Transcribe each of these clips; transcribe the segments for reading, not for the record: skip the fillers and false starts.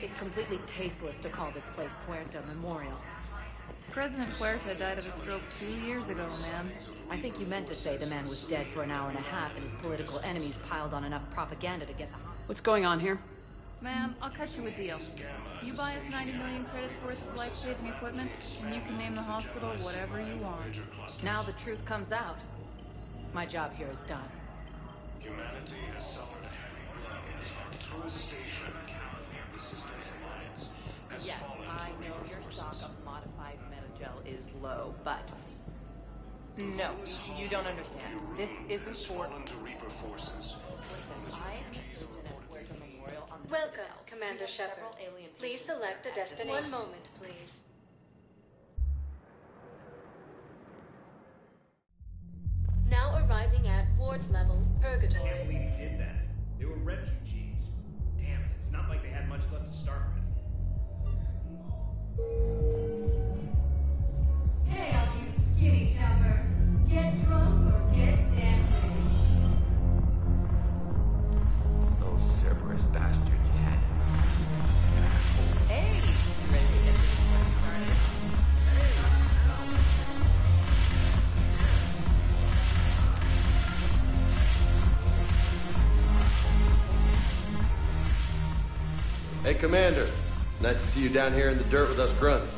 It's completely tasteless to call this place Huerta Memorial. President Huerta died of a stroke 2 years ago, ma'am. I think you meant to say the man was dead for an hour and a half and his political enemies piled on enough propaganda to get the... What's going on here? Ma'am, I'll cut you a deal. You buy us 90 million credits worth of life-saving equipment, and you can name the hospital whatever you want. Now the truth comes out. My job here is done. Humanity has suffered heavy blows. True station captain of the Systems Alliance has Yes, fallen I to know Reaper your stock forces. of modified metagel is low, but... No, you don't understand. This isn't Has for... fallen to Reaper forces. I am Lieutenant Huerta Memorial on the Welcome, Citadel. Commander Shepard. Several alien Please patients select a at destination. One moment, please. Now arriving at ward level, I can't Purgatory. believe he did that. They were refugees. Damn it, it's not like they had much left to start with. Hey, all you skinny jumpers. Get drunk or get dancing. Those Cerberus bastards had it. Hey! You ready to get this party started? Hey, Commander. Nice to see you down here in the dirt with us grunts.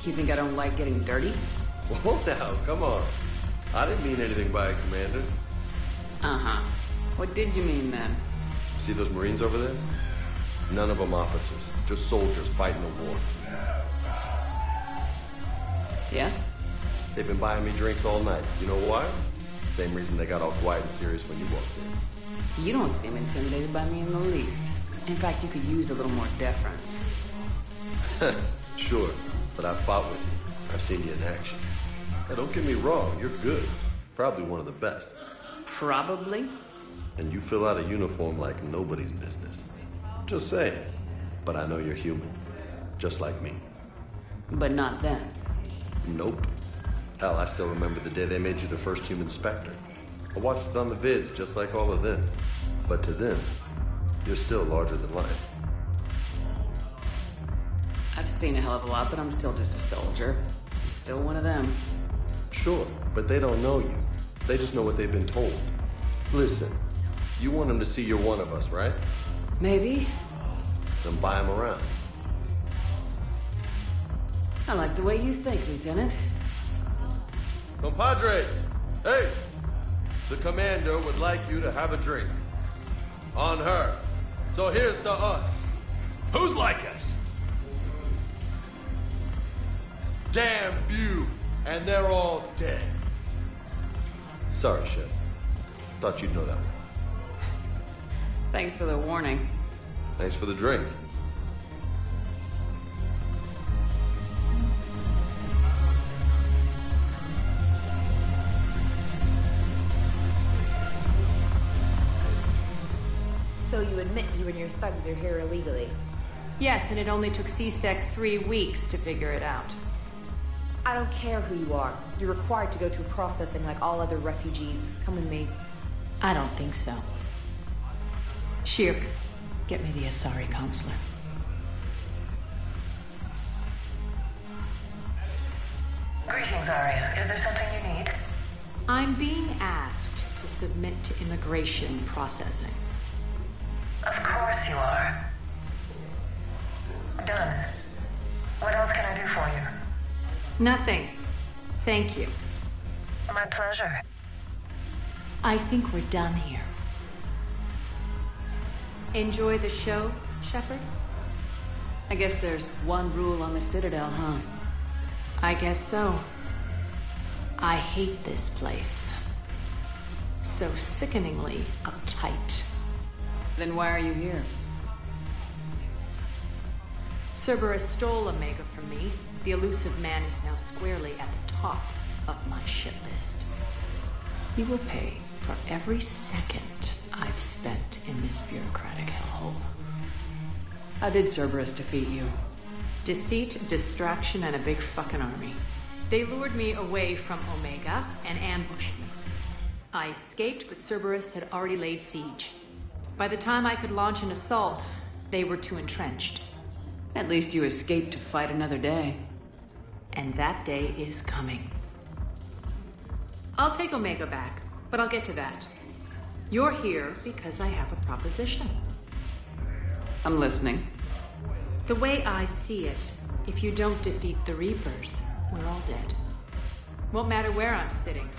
You think I don't like getting dirty? Whoa now, come on. I didn't mean anything by it, Commander. Uh-huh. What did you mean then? See those Marines over there? None of them officers, just soldiers fighting a war. Yeah? They've been buying me drinks all night. You know why? Same reason they got all quiet and serious when you walked in. You don't seem intimidated by me in the least. In fact, you could use a little more deference. Sure, but I've fought with you. I've seen you in action. Now, don't get me wrong, you're good. Probably one of the best. Probably? And you fill out a uniform like nobody's business. Just saying. But I know you're human. Just like me. But not then. Nope. Hell, I still remember the day they made you the first human Spectre. I watched it on the vids, just like all of them. But to them, you're still larger than life. I've seen a hell of a lot, but I'm still just a soldier. I'm still one of them. Sure, but they don't know you. They just know what they've been told. Listen, you want them to see you're one of us, right? Maybe. Then buy them around. I like the way you think, Lieutenant. Compadres, hey! The commander would like you to have a drink. On her. So here's to us. Who's like us? Damn few, and they're all dead. Sorry, Shep. Thought you'd know that one. Thanks for the warning. Thanks for the drink. So you admit you and your thugs are here illegally? Yes, and it only took CSEC 3 weeks to figure it out. I don't care who you are. You're required to go through processing like all other refugees. Come with me. I don't think so. Shirk, get me the Asari counselor. Greetings, Arya. Is there something you need? I'm being asked to submit to immigration processing. Of course you are. Done. What else can I do for you? Nothing. Thank you. My pleasure. I think we're done here. Enjoy the show, Shepard? I guess there's one rule on the Citadel, huh? I guess so. I hate this place. So sickeningly uptight. Then why are you here? Cerberus stole Omega from me. The elusive man is now squarely at the top of my shit list. He will pay for every second I've spent in this bureaucratic hellhole. How did Cerberus defeat you? Deceit, distraction, and a big fucking army. They lured me away from Omega and ambushed me. I escaped, but Cerberus had already laid siege. By the time I could launch an assault, they were too entrenched. At least you escaped to fight another day. And that day is coming. I'll take Omega back, but I'll get to that. You're here because I have a proposition. I'm listening. The way I see it, if you don't defeat the Reapers, we're all dead. Won't matter where I'm sitting.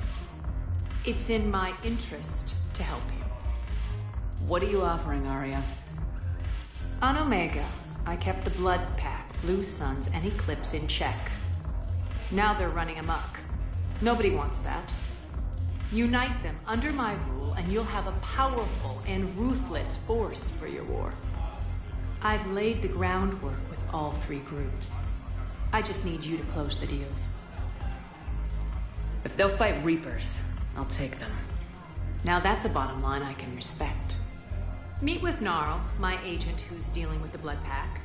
It's in my interest to help you. What are you offering, Arya? On Omega, I kept the Blood Pack, Blue Suns, and Eclipse in check. Now they're running amok. Nobody wants that. Unite them under my rule, and you'll have a powerful and ruthless force for your war. I've laid the groundwork with all three groups. I just need you to close the deals. If they'll fight Reapers, I'll take them. Now that's a bottom line I can respect. Meet with Gnarl, my agent who's dealing with the Blood Pack.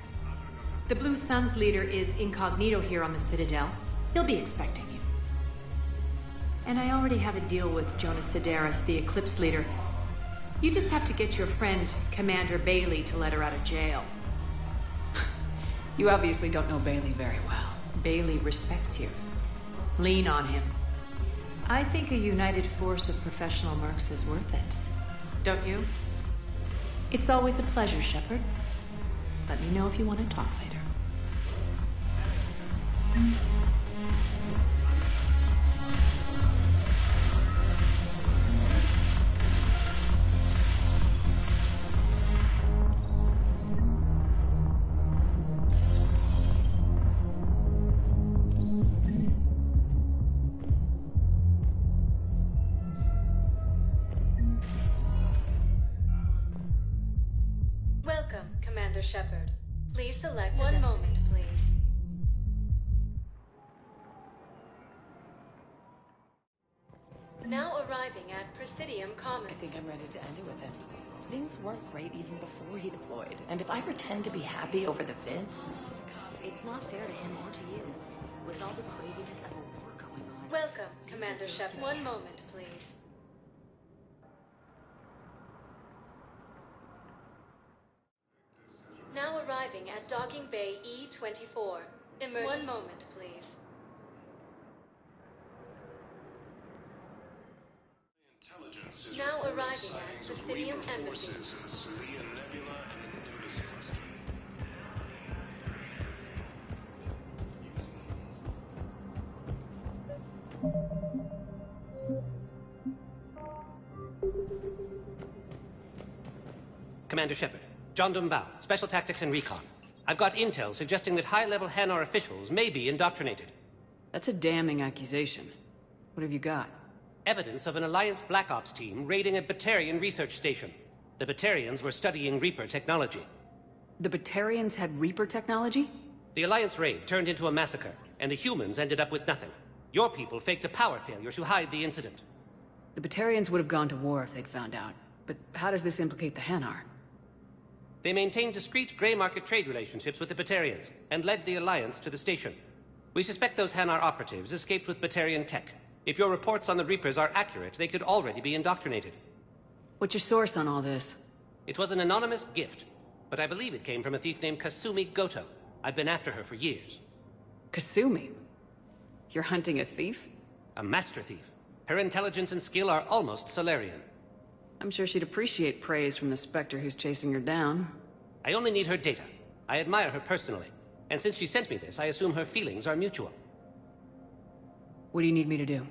The Blue Suns leader is incognito here on the Citadel. He'll be expecting you. And I already have a deal with Jonas Sidaris, the Eclipse leader. You just have to get your friend, Commander Bailey, to let her out of jail. You obviously don't know Bailey very well. Bailey respects you. Lean on him. I think a united force of professional mercs is worth it. Don't you? It's always a pleasure, Shepard. Let me know if you want to talk later. Welcome, Commander Shepard. Please select one moment, please. Now arriving at Presidium Commons. I think I'm ready to end it with him. Things weren't great even before he deployed. And if I pretend to be happy over the vids... It's not fair to him or to you. With all the craziness of a war going on... Welcome, Commander Shepard. One moment, please. Now arriving at Docking Bay E-24. One moment, please. Now arriving at Presidium Embassy. Commander Shepard, John Dumbao, Special Tactics and Recon. I've got intel suggesting that high-level Hanar officials may be indoctrinated. That's a damning accusation. What have you got? Evidence of an Alliance Black Ops team raiding a Batarian research station. The Batarians were studying Reaper technology. The Batarians had Reaper technology? The Alliance raid turned into a massacre, and the humans ended up with nothing. Your people faked a power failure to hide the incident. The Batarians would have gone to war if they'd found out. But how does this implicate the Hanar? They maintained discreet gray market trade relationships with the Batarians, and led the Alliance to the station. We suspect those Hanar operatives escaped with Batarian tech. If your reports on the Reapers are accurate, they could already be indoctrinated. What's your source on all this? It was an anonymous gift, but I believe it came from a thief named Kasumi Goto. I've been after her for years. Kasumi? You're hunting a thief? A master thief. Her intelligence and skill are almost Solarian. I'm sure she'd appreciate praise from the Spectre who's chasing her down. I only need her data. I admire her personally. And since she sent me this, I assume her feelings are mutual. What do you need me to do?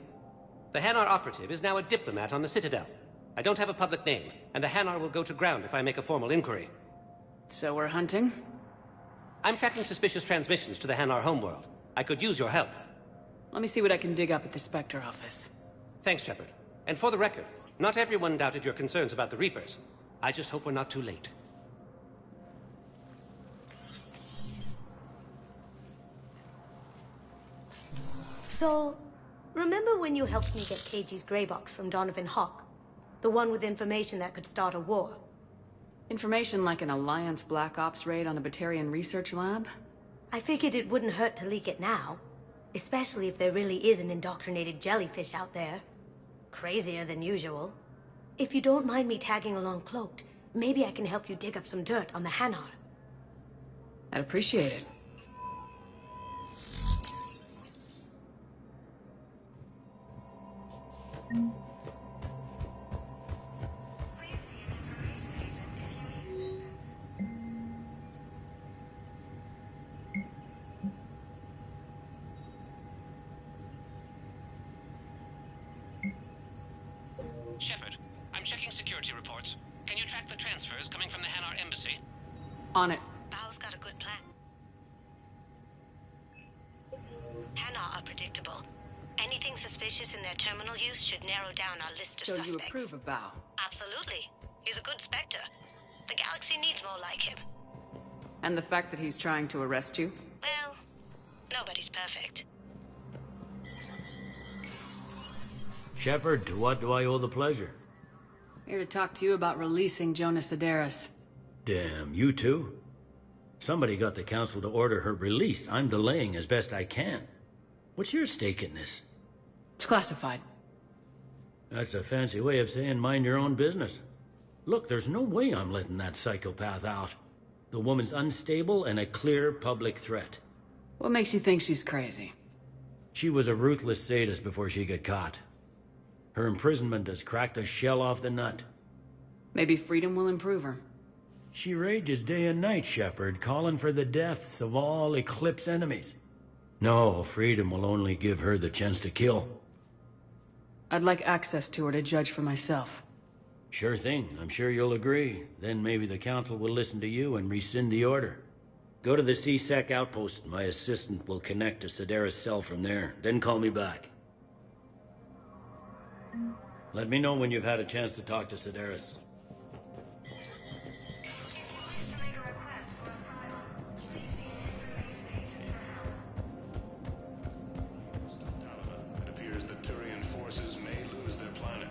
The Hanar operative is now a diplomat on the Citadel. I don't have a public name, and the Hanar will go to ground if I make a formal inquiry. So we're hunting? I'm tracking suspicious transmissions to the Hanar homeworld. I could use your help. Let me see what I can dig up at the Spectre office. Thanks, Shepard. And for the record, not everyone doubted your concerns about the Reapers. I just hope we're not too late. So, remember when you helped me get KG's grey box from Donovan Hawk? The one with information that could start a war? Information like an Alliance Black Ops raid on a Batarian research lab? I figured it wouldn't hurt to leak it now. Especially if there really is an indoctrinated jellyfish out there. Crazier than usual. If you don't mind me tagging along cloaked, maybe I can help you dig up some dirt on the Hanar. I'd appreciate it. Shepard, I'm checking security reports. Can you track the transfers coming from the Hanar embassy? On it. Bao's got a good plan. Hanar are predictable. Anything suspicious in their terminal use should narrow down our list of So suspects. you approve of Bao? Absolutely. He's a good Spectre. The galaxy needs more like him. And the fact that he's trying to arrest you? Well, nobody's perfect. Shepard, to what do I owe the pleasure? Here to talk to you about releasing Jonah Sedaris. Damn, you too? Somebody got the council to order her release. I'm delaying as best I can. What's your stake in this? It's classified. That's a fancy way of saying mind your own business. Look, there's no way I'm letting that psychopath out. The woman's unstable and a clear public threat. What makes you think she's crazy? She was a ruthless sadist before she got caught. Her imprisonment has cracked the shell off the nut. Maybe freedom will improve her. She rages day and night, Shepard, calling for the deaths of all Eclipse enemies. No, freedom will only give her the chance to kill. I'd like access to her to judge for myself. Sure thing. I'm sure you'll agree. Then maybe the council will listen to you and rescind the order. Go to the C-Sec outpost. My assistant will connect to Sedaris' cell from there. Then call me back. Let me know when you've had a chance to talk to Sedaris. It appears that Turian forces may lose their planet.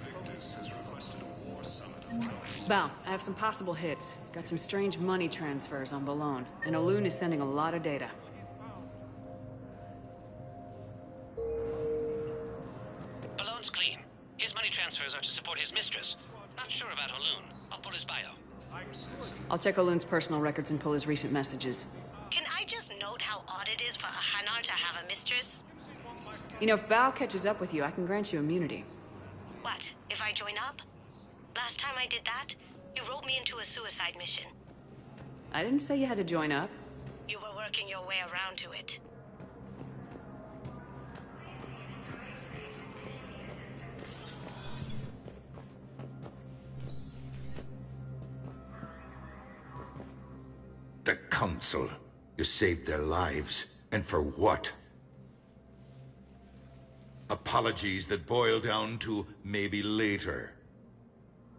Victus has requested a war summit. Bao, I have some possible hits. Got some strange money transfers on Balone, and Olun is sending a lot of data. Ballone's clean. His money transfers are to support his mistress. Not sure about Olun. I'll pull his bio. I'll check Olun's personal records and pull his recent messages. Can I just note how odd it is for a Hanar to have a mistress? You know, if Bao catches up with you, I can grant you immunity. What, if I join up? Last time I did that, you wrote me into a suicide mission. I didn't say you had to join up. You were working your way around to it. The Council. You saved their lives. And for what? Apologies that boil down to maybe later.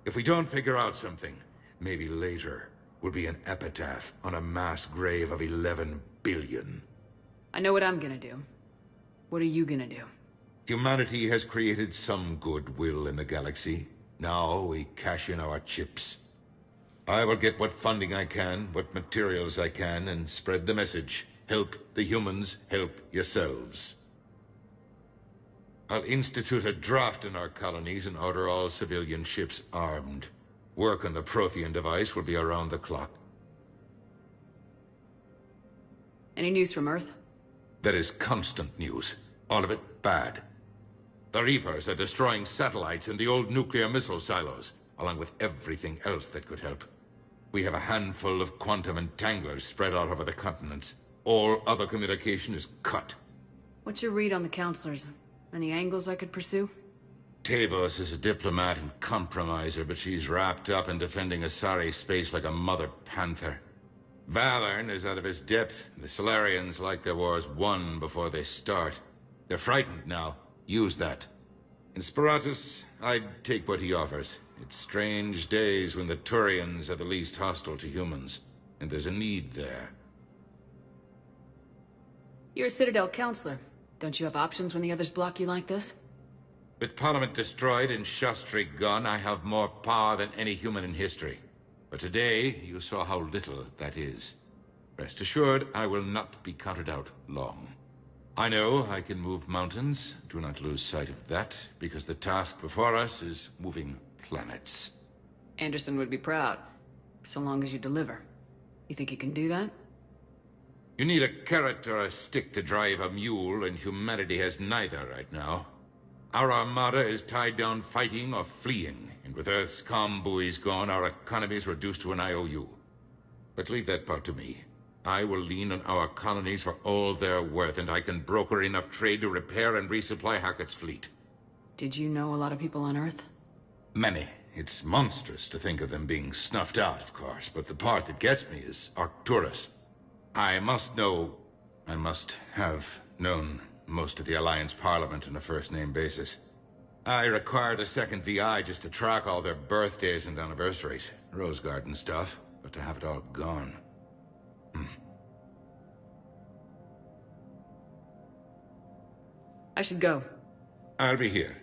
If we don't figure out something, maybe later will be an epitaph on a mass grave of 11 billion. I know what I'm gonna do. What are you gonna do? Humanity has created some goodwill in the galaxy. Now we cash in our chips. I will get what funding I can, what materials I can, and spread the message. Help the humans, help yourselves. I'll institute a draft in our colonies and order all civilian ships armed. Work on the Prothean device will be around the clock. Any news from Earth? There is constant news. All of it bad. The Reapers are destroying satellites in the old nuclear missile silos, along with everything else that could help. We have a handful of quantum entanglers spread out over the continents. All other communication is cut. What's your read on the counselors? Any angles I could pursue? Tavos is a diplomat and compromiser, but she's wrapped up in defending Asari space like a mother panther. Valorn is out of his depth. The Solarians like their wars won before they start. They're frightened now. Use that. In Sparatus, I'd take what he offers. It's strange days when the Turians are the least hostile to humans, and there's a need there. You're a Citadel counselor. Don't you have options when the others block you like this? With Parliament destroyed and Shastri gone, I have more power than any human in history. But today, you saw how little that is. Rest assured, I will not be counted out long. I know I can move mountains. Do not lose sight of that, because the task before us is moving planets. Anderson would be proud, so long as you deliver. You think you can do that? You need a carrot or a stick to drive a mule, and humanity has neither right now. Our armada is tied down fighting or fleeing, and with Earth's comm buoys gone, our economy is reduced to an IOU. But leave that part to me. I will lean on our colonies for all they're worth, and I can broker enough trade to repair and resupply Hackett's fleet. Did you know a lot of people on Earth? Many. It's monstrous to think of them being snuffed out, of course, but the part that gets me is Arcturus. I must have known most of the Alliance Parliament on a first-name basis. I required a second VI just to track all their birthdays and anniversaries. Rose Garden stuff, but to have it all gone. I should go. I'll be here.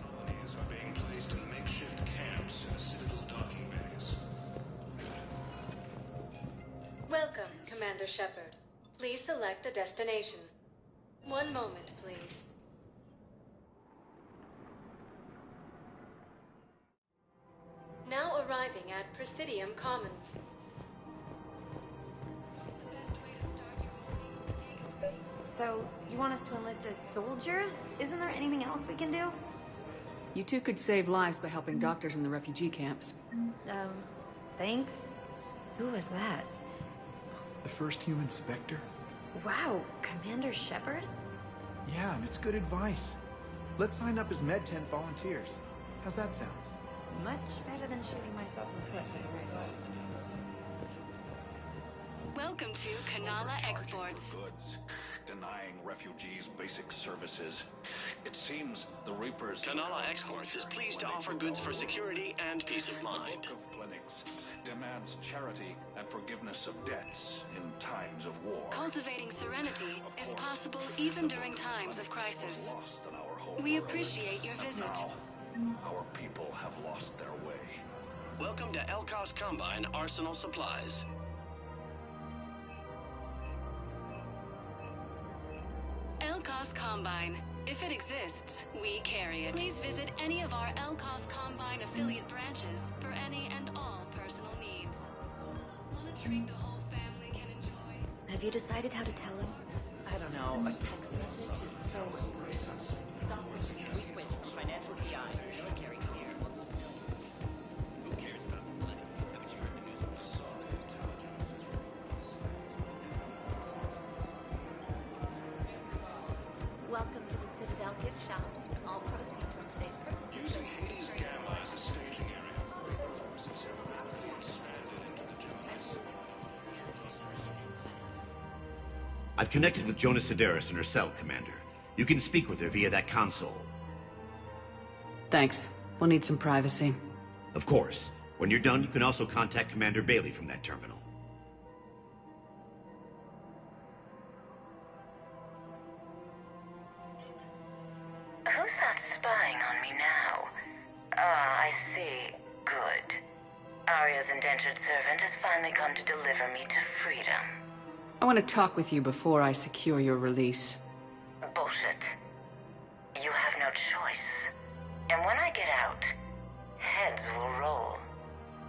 Colonies are being placed in makeshift camps in Citadel docking bays. Welcome, Commander Shepard. Please select a destination. One moment, please. Now arriving at Presidium Commons. So, you want us to enlist as soldiers? Isn't there anything else we can do? You two could save lives by helping doctors in the refugee camps. Thanks. Who was that? The first human Spectre? Wow, Commander Shepard? Yeah, and it's good advice. Let's sign up as Med-10 volunteers. How's that sound? Much better than shooting myself in the foot with a rifle. Welcome to Kanala Exports. Goods, denying refugees basic services. It seems the Reapers... Kanala Exports is pleased to offer goods for security and peace of mind. The Book of Clinics demands charity and forgiveness of debts in times of war. Cultivating serenity is possible even during times of crisis. We appreciate your visit. Now, our people have lost their way. Welcome to Elkos Combine Arsenal Supplies. Elkos Combine. If it exists, we carry it. Please visit any of our Elkos Combine affiliate branches for any and all personal needs. Want a treat the whole family can enjoy? Have you decided how to tell him? I don't know. A text message is so impersonal. We switch from financial PI to military clear. Who cares about the money? Haven't you heard the news from the Solid Intelligence? Welcome to the Citadel gift shop. All proceeds from today's purchases. Using Hades Gamma as a staging area, Reaper forces have rapidly expanded into the jungles. I've connected with Jonas Sedaris and her cell, Commander. You can speak with her via that console. Thanks. We'll need some privacy. Of course. When you're done, you can also contact Commander Bailey from that terminal. Who's that spying on me now? Ah, I see. Good. Arya's indentured servant has finally come to deliver me to freedom. I want to talk with you before I secure your release. Bullshit. You have no choice. And when I get out, heads will roll.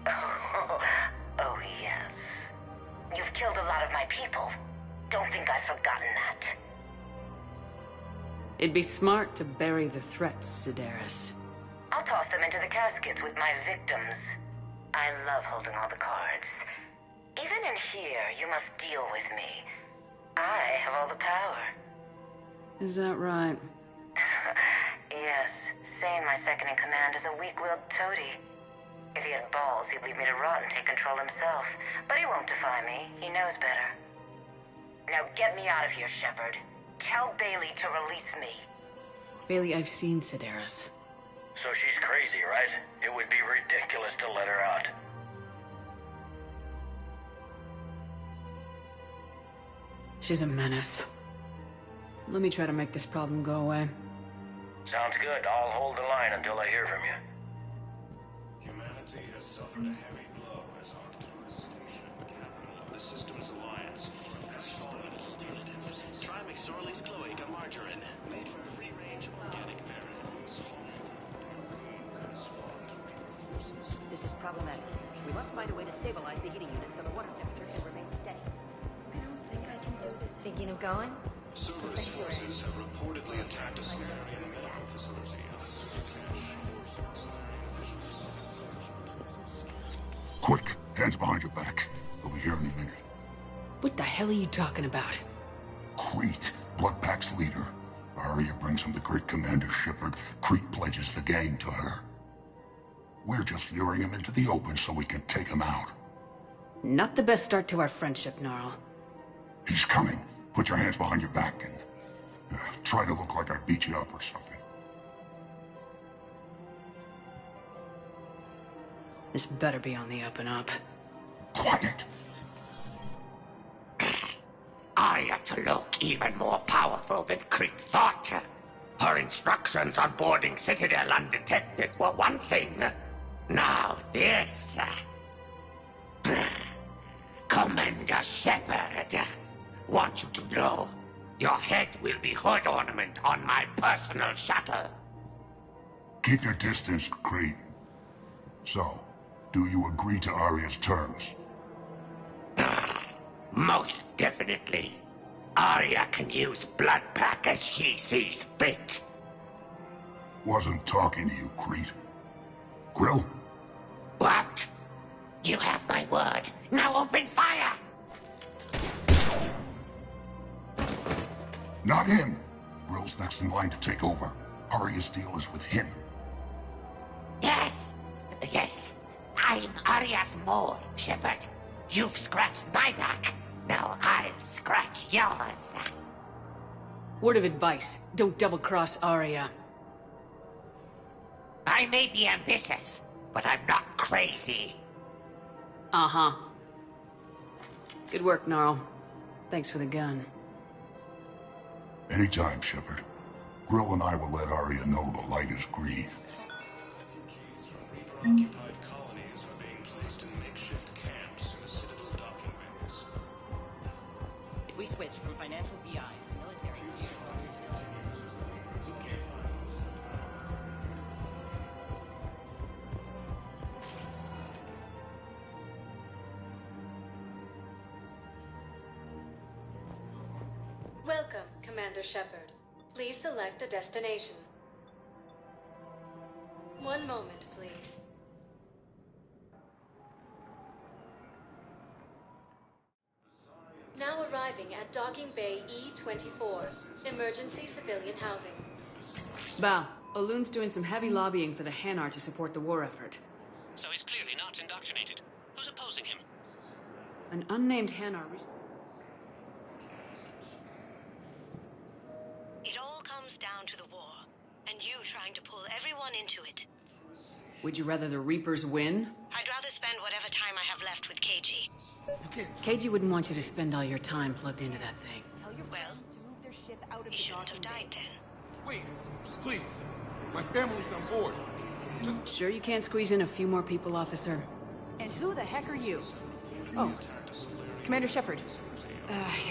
Oh, yes. You've killed a lot of my people. Don't think I've forgotten that. It'd be smart to bury the threats, Sedaris. I'll toss them into the caskets with my victims. I love holding all the cards. Even in here, you must deal with me. I have all the power. Is that right? Yes, Sane, my second-in-command, is a weak-willed toady. If he had balls, he'd leave me to rot and take control himself. But he won't defy me. He knows better. Now get me out of here, Shepard. Tell Bailey to release me. Bailey, I've seen Sedaris. So she's crazy, right? It would be ridiculous to let her out. She's a menace. Let me try to make this problem go away. Sounds good. I'll hold the line until I hear from you. Humanity has suffered a heavy blow as Arcturus Station, capital of the Systems Alliance, has fallen into the deficit. Try McSorley's cloaca margarine, made from free-range organic variables. This is problematic. We must find a way to stabilize the heating unit so the water temperature can remain steady. I don't think I can do this. Thinking of going? Cerberus forces have reportedly attacked a Solarian medical facility. Quick, hands behind your back. We'll be here any minute. What the hell are you talking about? Crete, Blood Pack's leader. Arya brings him the great Commander Shepard. Crete pledges the gang to her. We're just luring him into the open so we can take him out. Not the best start to our friendship, Gnarl. He's coming. Put your hands behind your back and try to look like I beat you up or something. This better be on the up and up. Quiet! Arya to look even more powerful than Crete thought. Her instructions on boarding Citadel undetected were one thing. Now this. Commander Shepard, want you to know, your head will be hood ornament on my personal shuttle. Keep your distance, Crete. So, do you agree to Arya's terms? Most definitely. Arya can use Blood Pack as she sees fit. Wasn't talking to you, Crete. Grill? What? You have my word. Now open fire! Not him. Grill's next in line to take over. Arya's deal is with him. Yes. Yes. I'm Arya's mole, Shepard. You've scratched my back. Now I'll scratch yours. Word of advice. Don't double-cross Arya. I may be ambitious, but I'm not crazy. Uh-huh. Good work, Gnarl. Thanks for the gun. Anytime, Shepard. Grill and I will let Arya know the light is green. Occupied colonies are being placed in makeshift camps in the Citadel docking bays. If we switch from financial VI to military... Welcome, Commander Shepard. Please select a destination. One moment, please. Now arriving at Docking Bay E-24, emergency civilian housing. Bao, Olun's doing some heavy lobbying for the Hanar to support the war effort. So he's clearly not indoctrinated. Who's opposing him? An unnamed Hanar... It all comes down to the war, and you trying to pull everyone into it. Would you rather the Reapers win? I'd rather spend whatever time I have left with KG. KG wouldn't want you to spend all your time plugged into that thing. Tell your Well, friends to move their ship out of he the shouldn't have docking died bay. then. Wait, please. My family's on board. Just... Sure you can't squeeze in a few more people, officer? And who the heck are you? Oh, Commander Shepard.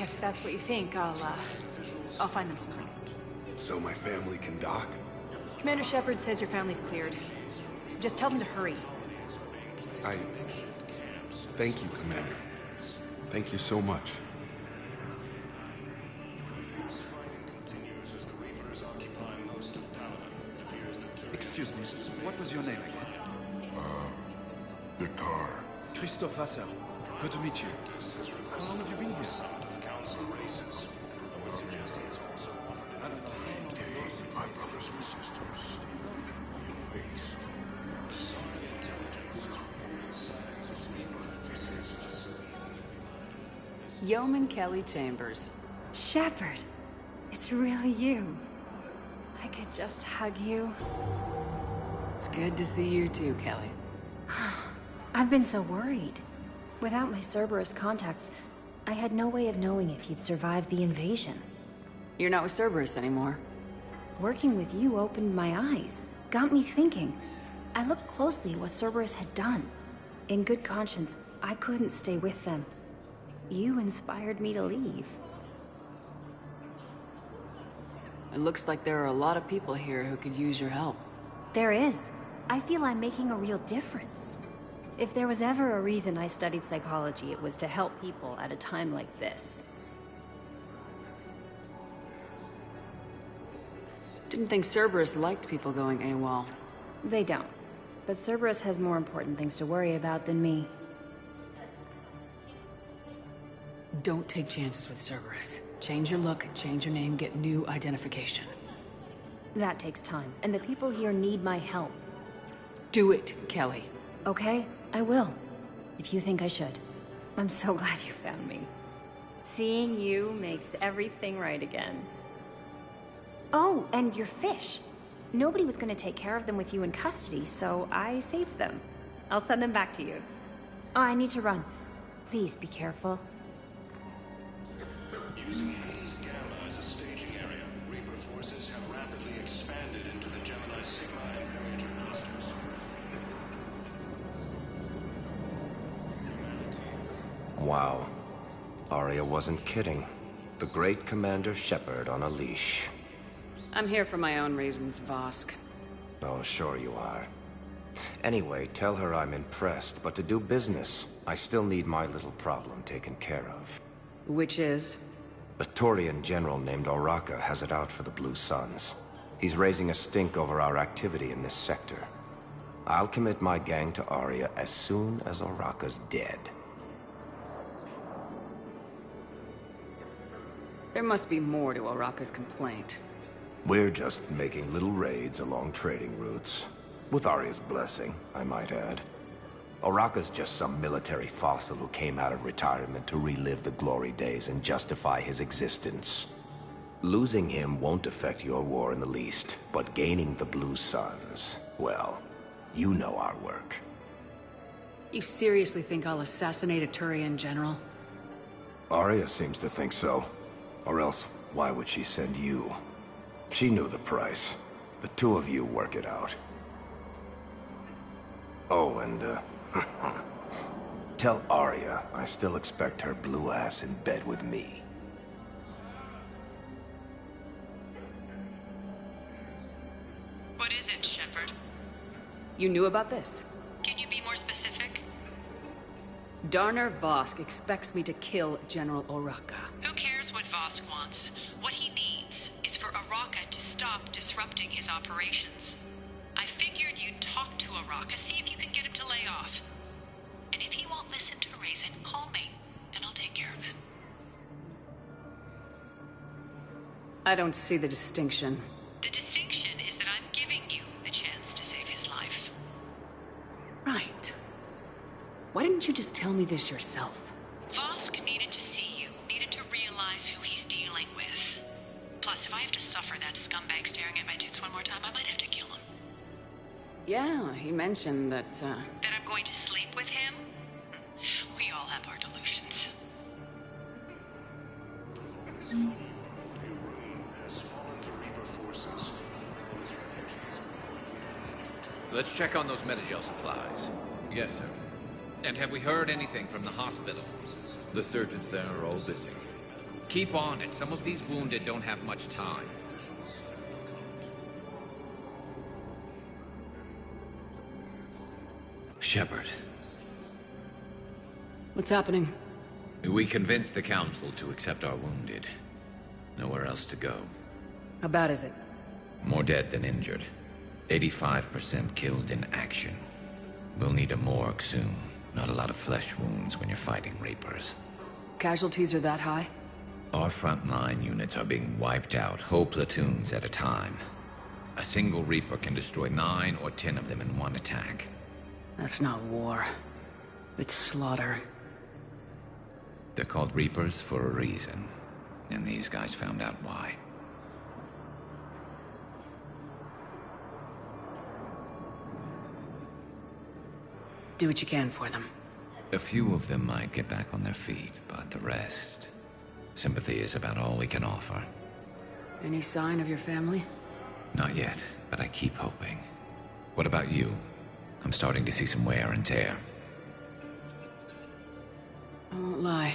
If that's what you think, I'll find them some room. So my family can dock? Commander Shepard says your family's cleared. Just tell them to hurry. Thank you, Commander. Thank you so much. Excuse me, what was your name again? Victor. Christophe Vassar. Good to meet you. How long have you been here? My brothers and sisters, we faced. Yeoman Kelly Chambers. Shepard, it's really you. I could just hug you. It's good to see you too, Kelly. I've been so worried. Without my Cerberus contacts, I had no way of knowing if you'd survived the invasion. You're not with Cerberus anymore. Working with you opened my eyes, got me thinking. I looked closely at what Cerberus had done. In good conscience, I couldn't stay with them. You inspired me to leave. It looks like there are a lot of people here who could use your help. There is. I feel I'm making a real difference. If there was ever a reason I studied psychology, it was to help people at a time like this. Didn't think Cerberus liked people going AWOL. They don't. But Cerberus has more important things to worry about than me. Don't take chances with Cerberus. Change your look, change your name, get new identification. That takes time, and the people here need my help. Do it, Kelly. Okay, I will. If you think I should. I'm so glad you found me. Seeing you makes everything right again. Oh, and your fish. Nobody was gonna take care of them with you in custody, so I saved them. I'll send them back to you. Oh, I need to run. Please be careful. Using Hades Gamma as a staging area, Reaper forces have rapidly expanded into the Gemini Sigma and Voyager clusters. Wow. Aria wasn't kidding. The great Commander Shepard on a leash. I'm here for my own reasons, Vosk. Oh, sure you are. Anyway, tell her I'm impressed, but to do business, I still need my little problem taken care of. Which is? A Turian general named Oraka has it out for the Blue Suns. He's raising a stink over our activity in this sector. I'll commit my gang to Aria as soon as Oraka's dead. There must be more to Oraka's complaint. We're just making little raids along trading routes. With Aria's blessing, I might add. Oraka's just some military fossil who came out of retirement to relive the glory days and justify his existence. Losing him won't affect your war in the least, but gaining the Blue Suns, well, you know our work. You seriously think I'll assassinate a Turian general? Aria seems to think so. Or else, why would she send you? She knew the price. The two of you work it out. Oh, and, tell Aria I still expect her blue ass in bed with me. What is it, Shepard? You knew about this? Can you be more specific? Darner Vosk expects me to kill General Oraka. Who cares what Vosk wants? What he needs is for Oraka to stop disrupting his operations. I figured you'd talk to Oraka, see if you can get him to lay off. And if he won't listen to reason, call me, and I'll take care of it. I don't see the distinction. The distinction is that I'm giving you the chance to save his life. Right. Why didn't you just tell me this yourself? Vosk needed to see you, needed to realize who he's dealing with. Plus, if I have to suffer that scumbag staring at my tits one more time, I might have to kill him. Yeah, he mentioned that, That I'm going to sleep with him? We all have our delusions. Let's check on those Metagel supplies. Yes, sir. And have we heard anything from the hospital? The surgeons there are all busy. Keep on it. Some of these wounded don't have much time. Shepard. What's happening? We convinced the Council to accept our wounded. Nowhere else to go. How bad is it? More dead than injured. 85% killed in action. We'll need a morgue soon. Not a lot of flesh wounds when you're fighting Reapers. Casualties are that high? Our frontline units are being wiped out, whole platoons at a time. A single Reaper can destroy 9 or 10 of them in one attack. That's not war. It's slaughter. They're called Reapers for a reason. And these guys found out why. Do what you can for them. A few of them might get back on their feet, but the rest... sympathy is about all we can offer. Any sign of your family? Not yet, but I keep hoping. What about you? I'm starting to see some wear and tear. I won't lie.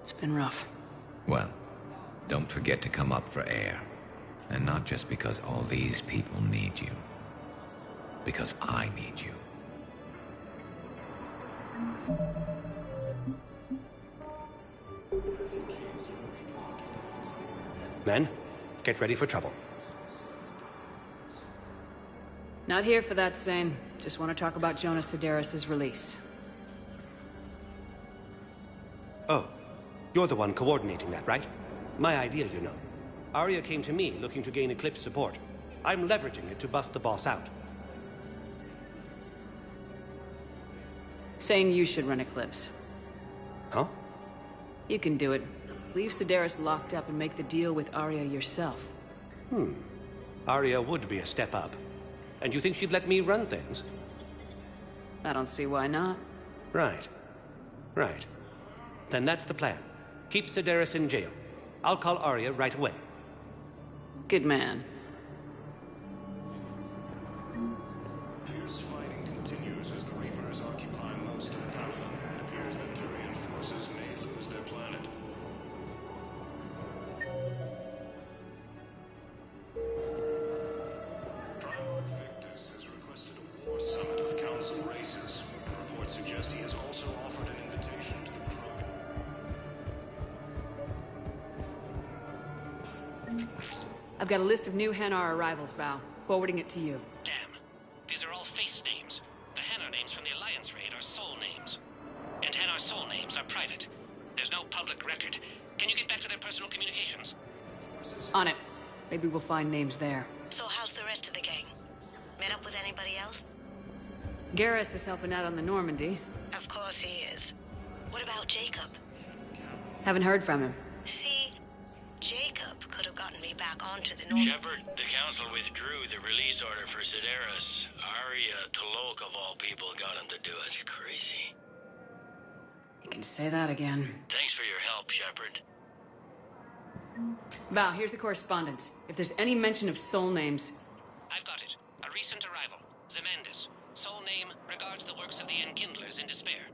It's been rough. Well, don't forget to come up for air. And not just because all these people need you. Because I need you. Men, get ready for trouble. Not here for that, Sane. Just want to talk about Jonas Sedaris' release. Oh, you're the one coordinating that, right? My idea, you know. Arya came to me looking to gain Eclipse support. I'm leveraging it to bust the boss out. Saying you should run Eclipse. Huh? You can do it. Leave Sedaris locked up and make the deal with Arya yourself. Arya would be a step up. And you think she'd let me run things? I don't see why not. Right. Right. Then that's the plan. Keep Sedaris in jail. I'll call Arya right away. Good man. Fierce fighting continues as the Reapers occupy most of Paladin. It appears that Turian forces may lose their planet. Primarch Victus has requested a war summit of council races. Reports suggest he has also offered an invitation to the Krogan. I've got a list of new Hanar arrivals, Val. Forwarding it to you. Damn. These are all face names. The Hanar names from the Alliance raid are soul names. And Hanar soul names are private. There's no public record. Can you get back to their personal communications? On it. Maybe we'll find names there. So how's the rest of the gang? Met up with anybody else? Garrus is helping out on the Normandy. Of course he is. What about Jacob? Haven't heard from him. See, Jacob could have gotten me back onto the Normandy. Shepard, the Council withdrew the release order for Sedaris. Arya T'Loak, of all people, got him to do it. Crazy. You can say that again. Thanks for your help, Shepard. Val, here's the correspondence. If there's any mention of soul names... I've got it. A recent arrival. Zemandis. Soul name regards the works of the Enkindlers in despair.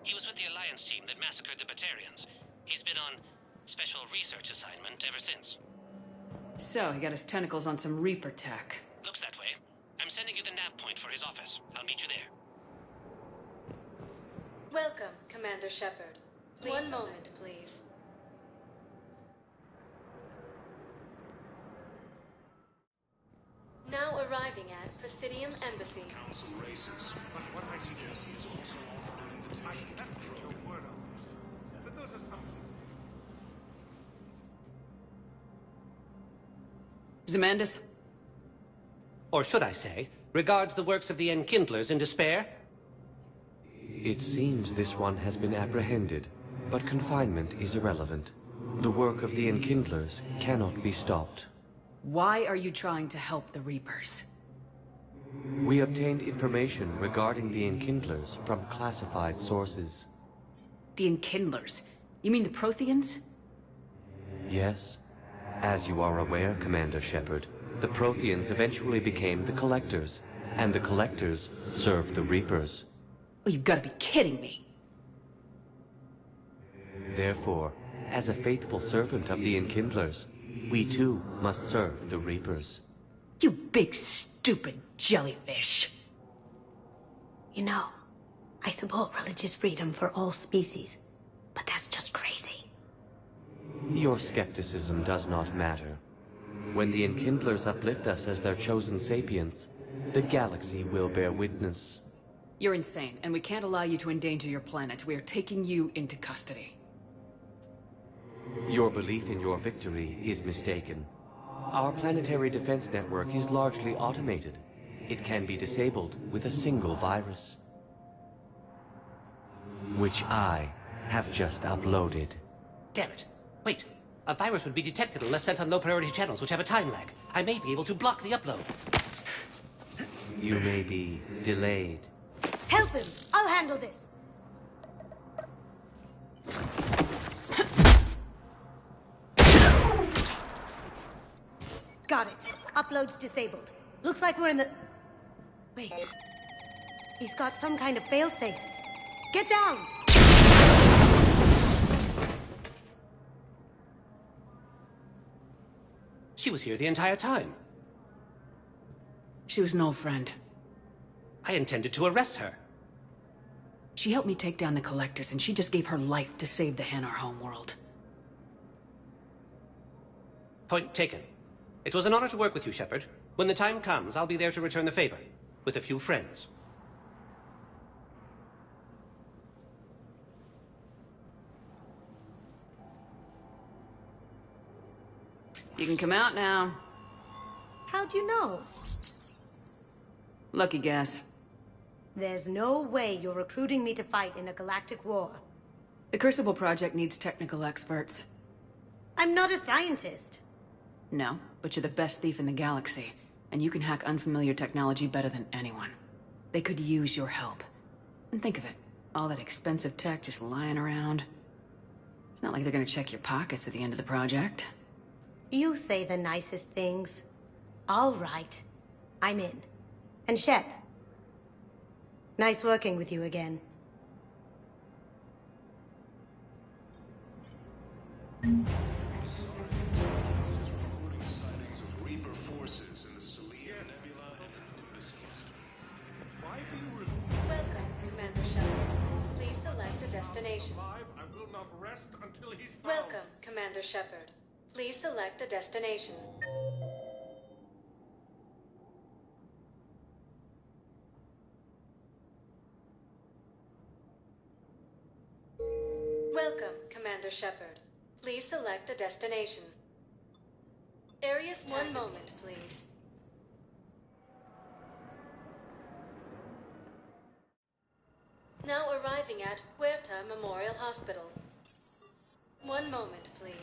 He was with the Alliance team that massacred the Batarians. He's been on special research assignment ever since. So, he got his tentacles on some Reaper tech. Looks that way. I'm sending you the nav point for his office. I'll meet you there. Welcome, Commander Shepard. One moment, please. Now arriving at Presidium Embassy. Council races. What I suggest he has also offered an invitation to the Krogan. But those are some... Zemandis? Or should I say, regards the works of the Enkindlers in despair? It seems this one has been apprehended, but confinement is irrelevant. The work of the Enkindlers cannot be stopped. Why are you trying to help the Reapers? We obtained information regarding the Enkindlers from classified sources. The Enkindlers? You mean the Protheans? Yes. As you are aware, Commander Shepard, the Protheans eventually became the Collectors, and the Collectors served the Reapers. Oh, you've got to be kidding me. Therefore, as a faithful servant of the Enkindlers, we too must serve the Reapers. You big stupid jellyfish. You know, I support religious freedom for all species, but that's just crazy. Your skepticism does not matter. When the Enkindlers uplift us as their chosen sapients, the galaxy will bear witness. You're insane, and we can't allow you to endanger your planet. We are taking you into custody. Your belief in your victory is mistaken. Our planetary defense network is largely automated. It can be disabled with a single virus. Which I have just uploaded. Damn it. Wait. A virus would be detected unless sent on low-priority channels, which have a time lag. I may be able to block the upload. You may be delayed. Help him! I'll handle this! Got it. Upload's disabled. Looks like we're in the... Wait. He's got some kind of failsafe. Get down! She was here the entire time. She was an old friend. I intended to arrest her. She helped me take down the Collectors, and she just gave her life to save the Hanar homeworld. Point taken. It was an honor to work with you, Shepard. When the time comes, I'll be there to return the favor. With a few friends. You can come out now. How'd you know? Lucky guess. There's no way you're recruiting me to fight in a galactic war. The Crucible Project needs technical experts. I'm not a scientist. No, but you're the best thief in the galaxy, and you can hack unfamiliar technology better than anyone. They could use your help. And think of it, all that expensive tech just lying around. It's not like they're gonna check your pockets at the end of the project. You say the nicest things. All right. I'm in. And Shep. Nice working with you again. Welcome, Commander Shepard. Please select a destination. I will not rest until he's found. Welcome, Commander Shepard. Please select a destination. Welcome, Commander Shepard. Please select a destination. Area's one moment, please. Now arriving at Huerta Memorial Hospital. One moment, please.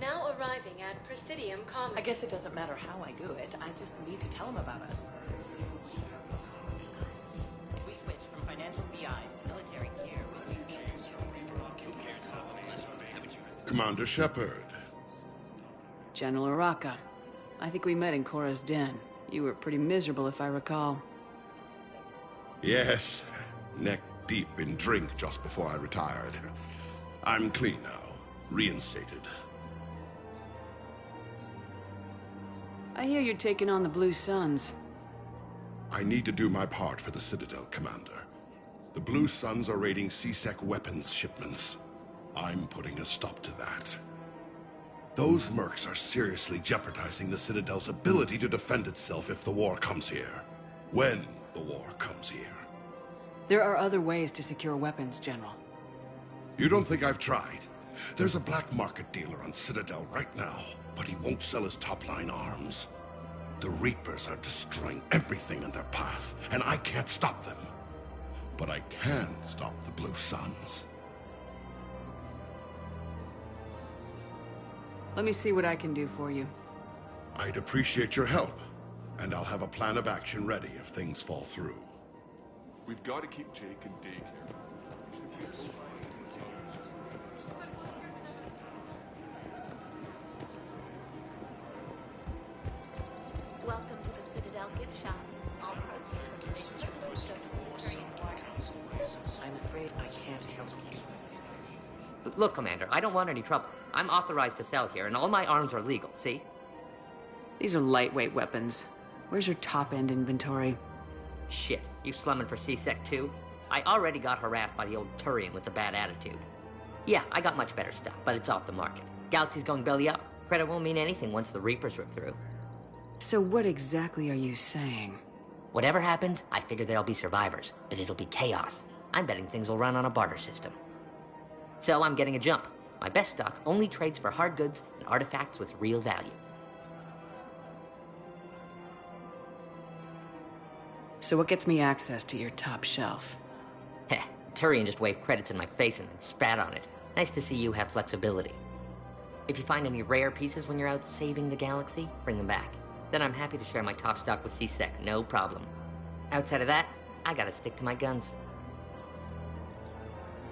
Now arriving at Presidium Commons. I guess it doesn't matter how I do it. I just need to tell him about us. If we switch from financial BIs to military care, we can... Commander Shepard. General Araka. I think we met in Cora's den. You were pretty miserable, if I recall. Yes, neck deep in drink just before I retired. I'm clean now, reinstated. I hear you're taking on the Blue Suns. I need to do my part for the Citadel, Commander. The Blue Suns are raiding CSEC weapons shipments. I'm putting a stop to that. Those mercs are seriously jeopardizing the Citadel's ability to defend itself if the war comes here. When the war comes here. There are other ways to secure weapons, General. You don't think I've tried? There's a black market dealer on Citadel right now, but he won't sell his top-line arms. The Reapers are destroying everything in their path, and I can't stop them. But I can stop the Blue Suns. Let me see what I can do for you. I'd appreciate your help, and I'll have a plan of action ready if things fall through. We've got to keep Jake in daycare. Welcome to the Citadel gift shop. All proceeds from today's purchases go to military war. I'm afraid I can't help you. Look, Commander, I don't want any trouble. I'm authorized to sell here, and all my arms are legal, see? These are lightweight weapons. Where's your top-end inventory? Shit, you slumming for CSEC too? I already got harassed by the old Turian with a bad attitude. Yeah, I got much better stuff, but it's off the market. Galaxy's going belly up. Credit won't mean anything once the Reapers rip through. So what exactly are you saying? Whatever happens, I figure there'll be survivors, but it'll be chaos. I'm betting things will run on a barter system. So I'm getting a jump. My best stock only trades for hard goods and artifacts with real value. So what gets me access to your top shelf? Heh, Turian just waved credits in my face and then spat on it. Nice to see you have flexibility. If you find any rare pieces when you're out saving the galaxy, bring them back. Then I'm happy to share my top stock with CSEC, no problem. Outside of that, I gotta stick to my guns.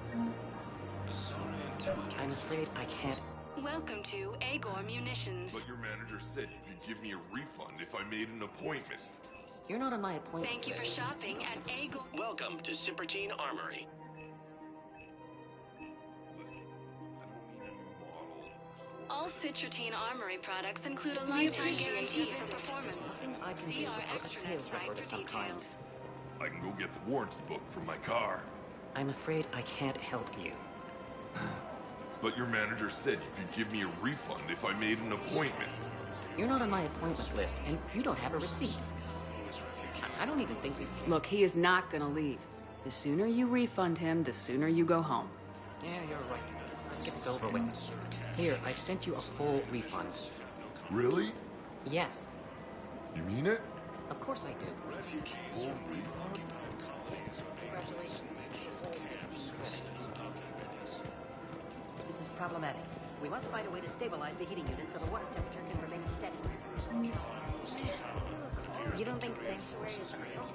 The Saurian I'm afraid I can't. Welcome to Agor Munitions. But your manager said you could give me a refund if I made an appointment. You're not on my appointment. Thank you for shopping at Agor. Welcome to Cipertine Armory. All Citrotine Armory products include a lifetime guarantee for performance. See our extranet site for details. I can go get the warranty book from my car. I'm afraid I can't help you. But your manager said you could give me a refund if I made an appointment. You're not on my appointment list, and you don't have a receipt. I don't even think we... Look, he is not gonna leave. The sooner you refund him, the sooner you go home. Yeah, you're right. Let's get this over with. Here, I've sent you a full refund. Really? Yes. You mean it? Of course I do. This is problematic. We must find a way to stabilize the heating unit so the water temperature can remain steady. You don't think Sanctuary is real?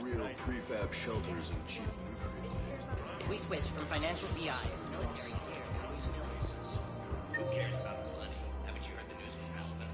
Real prefab shelters and cheap nutrients. If we switch from financial VIs to military care, Who cares about the money? Haven't you heard the news from Halibut?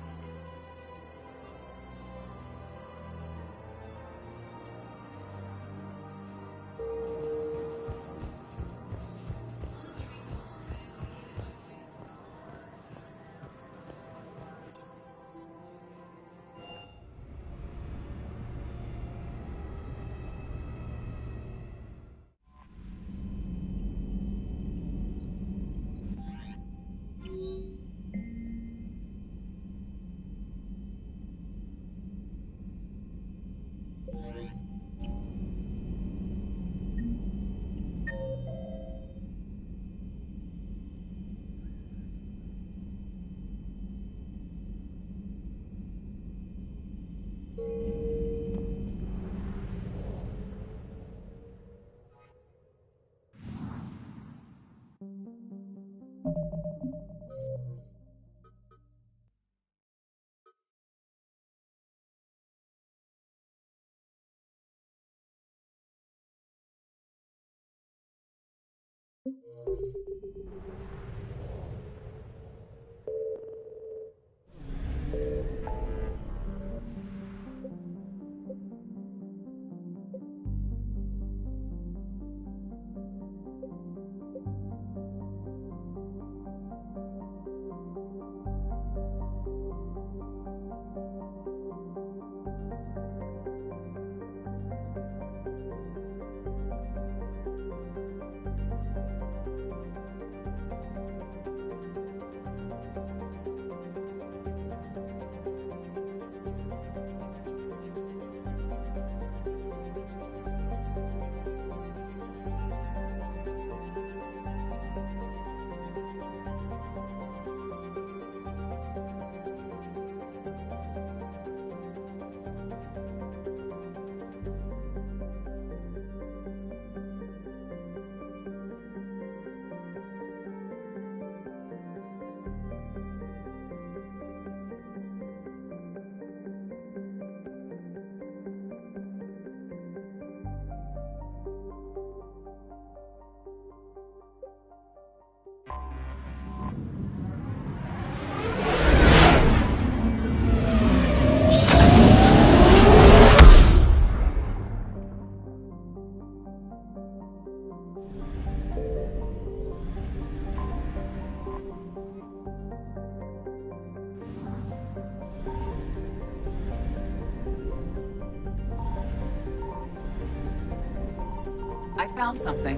I found something.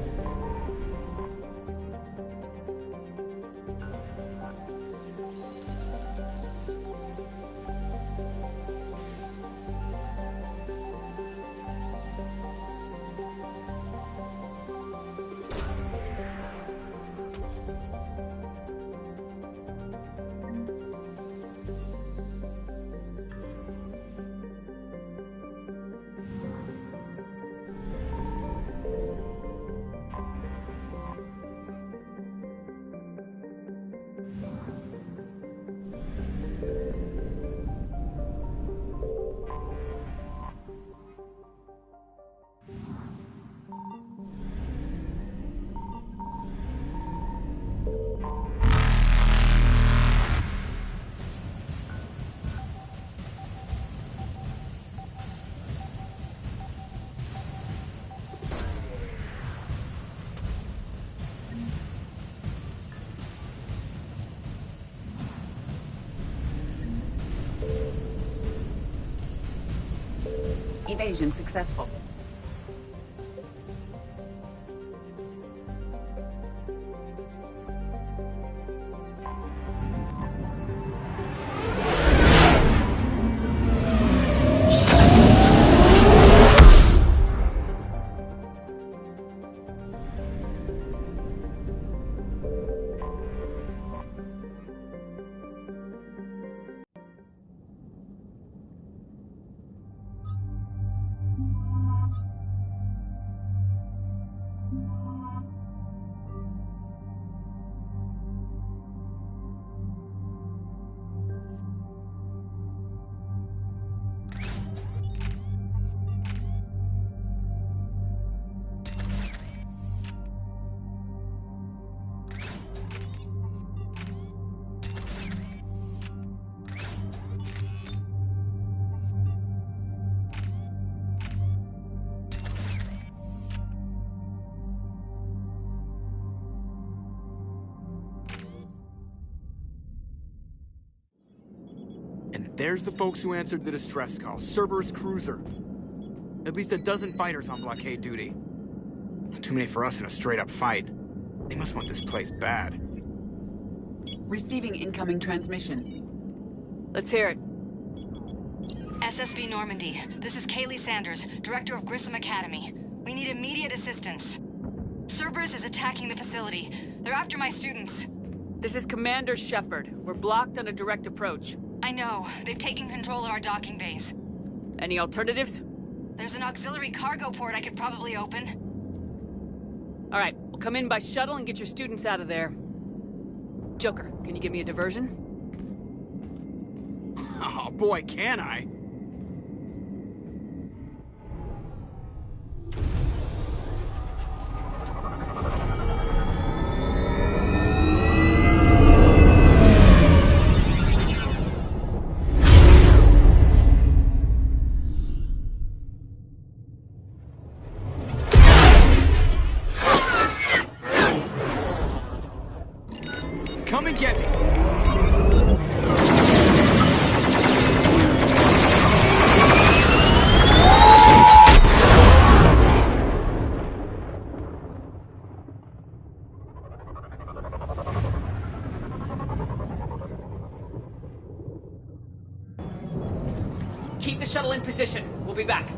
Evasion successful. There's the folks who answered the distress call. Cerberus cruiser. At least a dozen fighters on blockade duty. Not too many for us in a straight-up fight. They must want this place bad. Receiving incoming transmission. Let's hear it. SSV Normandy. This is Kaylee Sanders, Director of Grissom Academy. We need immediate assistance. Cerberus is attacking the facility. They're after my students. This is Commander Shepard. We're blocked on a direct approach. I know. They've taken control of our docking base. Any alternatives? There's an auxiliary cargo port I could probably open. All right, we'll come in by shuttle and get your students out of there. Joker, can you give me a diversion? Oh boy, can I? Come and get me! Keep the shuttle in position. We'll be back.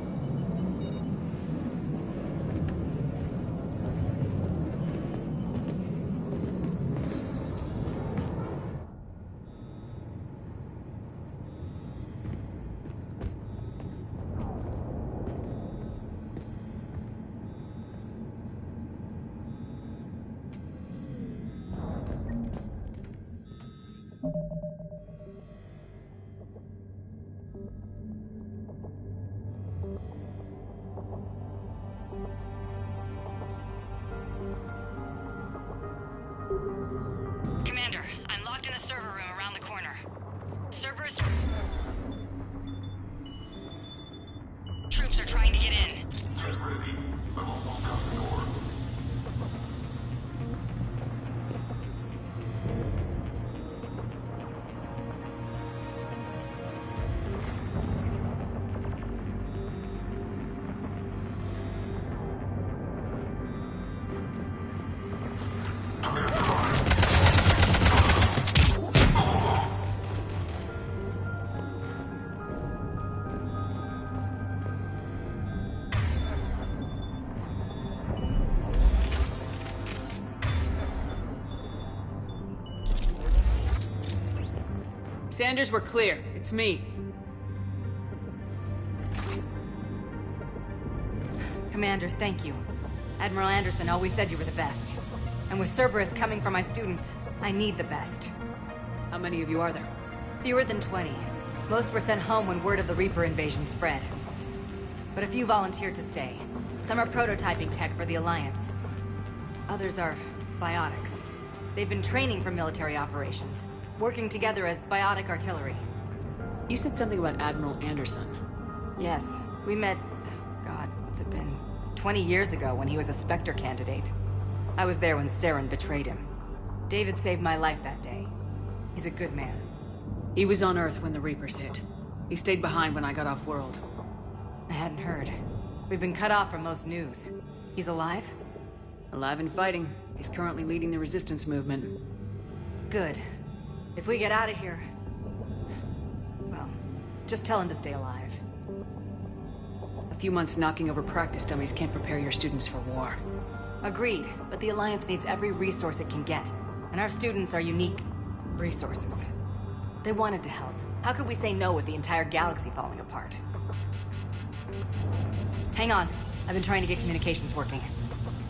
Commander, I'm locked in a server room around the corner. Cerberus troops are trying to get in. Get ready. I'm almost out the door. Sanders, we're clear. It's me. Commander, thank you. Admiral Anderson always said you were the best. And with Cerberus coming for my students, I need the best. How many of you are there? Fewer than 20. Most were sent home when word of the Reaper invasion spread. But a few volunteered to stay. Some are prototyping tech for the Alliance. Others are biotics. They've been training for military operations, working together as biotic artillery. You said something about Admiral Anderson. Yes, we met, God, what's it been? 20 years ago when he was a Spectre candidate. I was there when Saren betrayed him. David saved my life that day. He's a good man. He was on Earth when the Reapers hit. He stayed behind when I got off-world. I hadn't heard. We've been cut off from most news. He's alive? Alive and fighting. He's currently leading the resistance movement. Good. If we get out of here... well, just tell him to stay alive. A few months knocking over practice dummies can't prepare your students for war. Agreed, but the Alliance needs every resource it can get. And our students are unique resources. They wanted to help. How could we say no with the entire galaxy falling apart? Hang on. I've been trying to get communications working.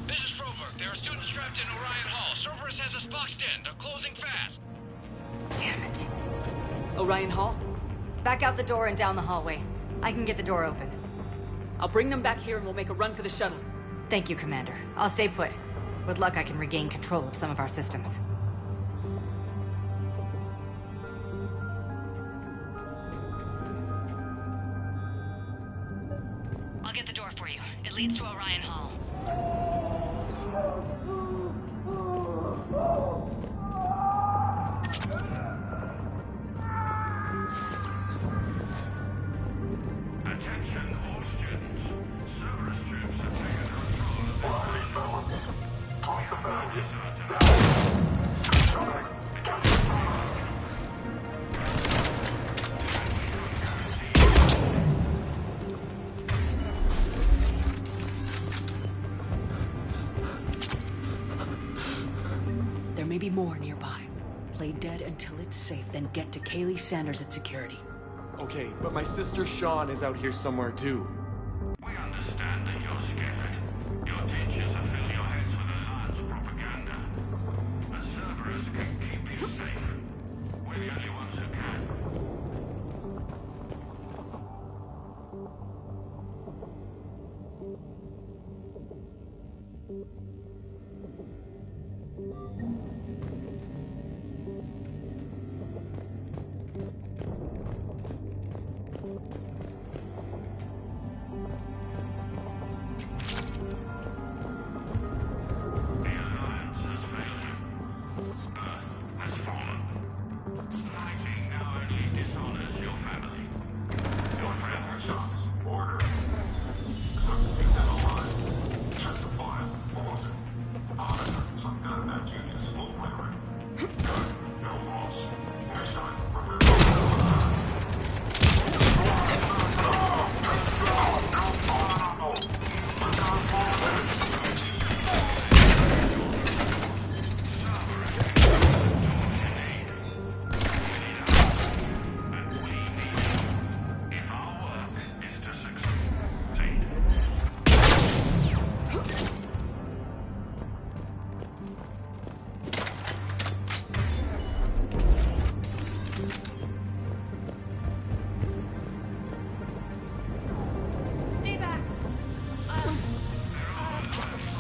This is Froberg. There are students trapped in Orion Hall. Cerberus has us boxed in. They're closing fast. Damn it. Orion Hall? Back out the door and down the hallway. I can get the door open. I'll bring them back here and we'll make a run for the shuttle. Thank you, Commander. I'll stay put. With luck, I can regain control of some of our systems. I'll get the door for you. It leads to Orion Hall. Attention, all students. Cerberus troops have taken control of this There may be more nearby. Play dead until it's safe, then get to Kaylee Sanders at security. Okay, but my sister Sean is out here somewhere too. We understand that you're scared. Your teachers have filled your heads with Alliance propaganda. But Cerberus can keep you safe. We're the only ones who can.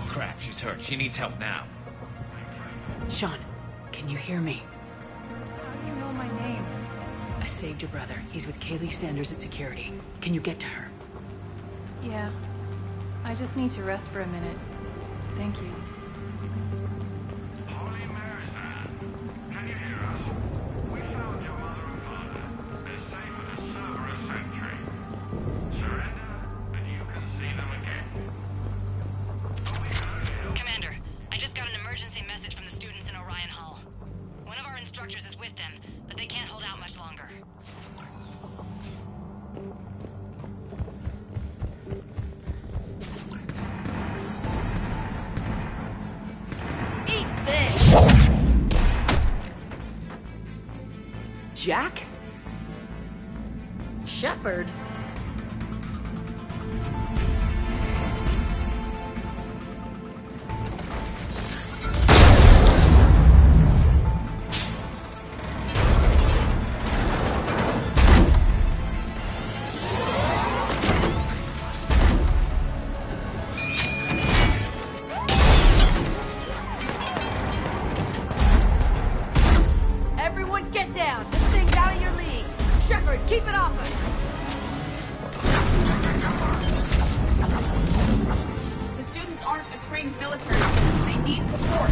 Crap, she's hurt. She needs help now. Sean, can you hear me? How do you know my name? I saved your brother. He's with Kaylee Sanders at security. Can you get to her? Yeah. I just need to rest for a minute. Thank you. Holy Mary's can you hear us? We found your mother and father. They're safe with a Cerberus sentry. Surrender, and you can see them again. Commander, I just got an emergency message from the students in Orion Hall. One of our instructors is with them, but they can't hold out much longer. Eat this! Jack? Shepard? Everyone get down! This thing's out of your league! Shepard, keep it off us! The students aren't a trained military force. They need support.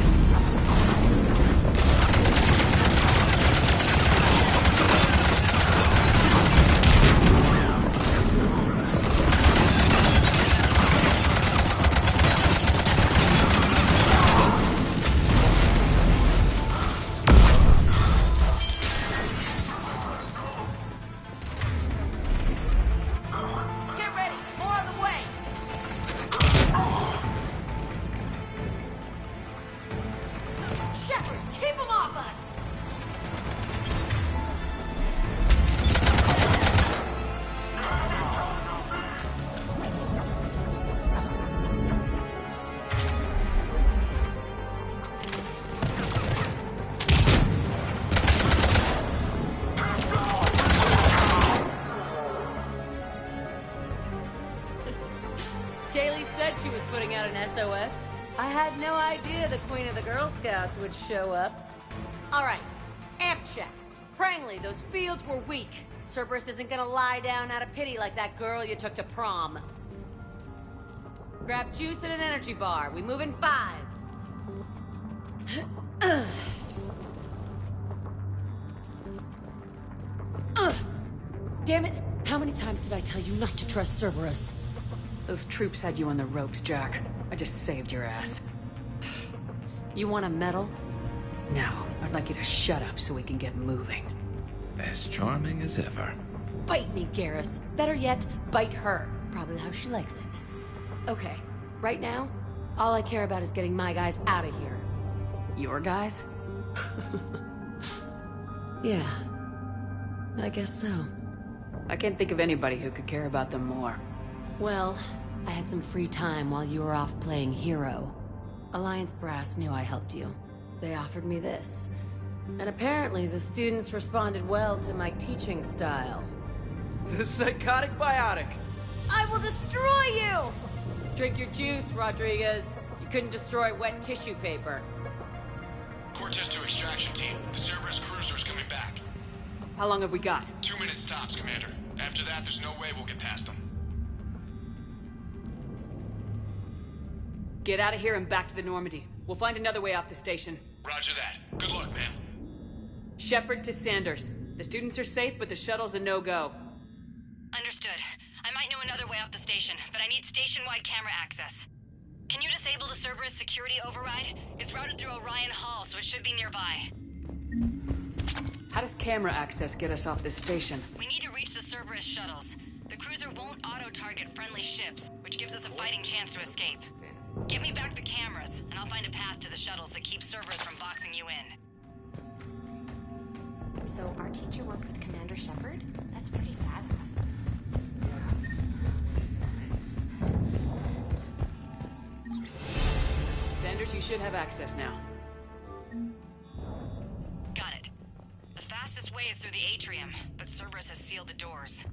Shepard, keep him off us! Kaylee said she was putting out an SOS. I had no idea the Queen of the Girl Scouts would show up. All right, amp check. Prangley, those fields were weak. Cerberus isn't gonna lie down out of pity like that girl you took to prom. Grab juice and an energy bar. We move in 5. Damn it! How many times did I tell you not to trust Cerberus? Those troops had you on the ropes, Jack. I just saved your ass. You want a medal? No, I'd like you to shut up so we can get moving. As charming as ever. Bite me, Garrus. Better yet, bite her. Probably how she likes it. Okay, right now, all I care about is getting my guys out of here. Your guys? Yeah, I guess so. I can't think of anybody who could care about them more. Well, I had some free time while you were off playing hero. Alliance Brass knew I helped you. They offered me this. And apparently the students responded well to my teaching style. The psychotic biotic! I will destroy you! Drink your juice, Rodriguez. You couldn't destroy wet tissue paper. Cortez to extraction team. The Cerberus cruiser's coming back. How long have we got? 2 minutes tops, Commander. After that, there's no way we'll get past them. Get out of here and back to the Normandy. We'll find another way off the station. Roger that. Good luck, ma'am. Shepard to Sanders. The students are safe, but the shuttle's a no-go. Understood. I might know another way off the station, but I need station-wide camera access. Can you disable the Cerberus security override? It's routed through Orion Hall, so it should be nearby. How does camera access get us off this station? We need to reach the Cerberus shuttles. The cruiser won't auto-target friendly ships, which gives us a fighting chance to escape. Get me back the cameras, and I'll find a path to the shuttles that keeps Cerberus from boxing you in. So our teacher worked with Commander Shepard? That's pretty badass. Sanders, you should have access now. Got it. The fastest way is through the atrium, but Cerberus has sealed the doors.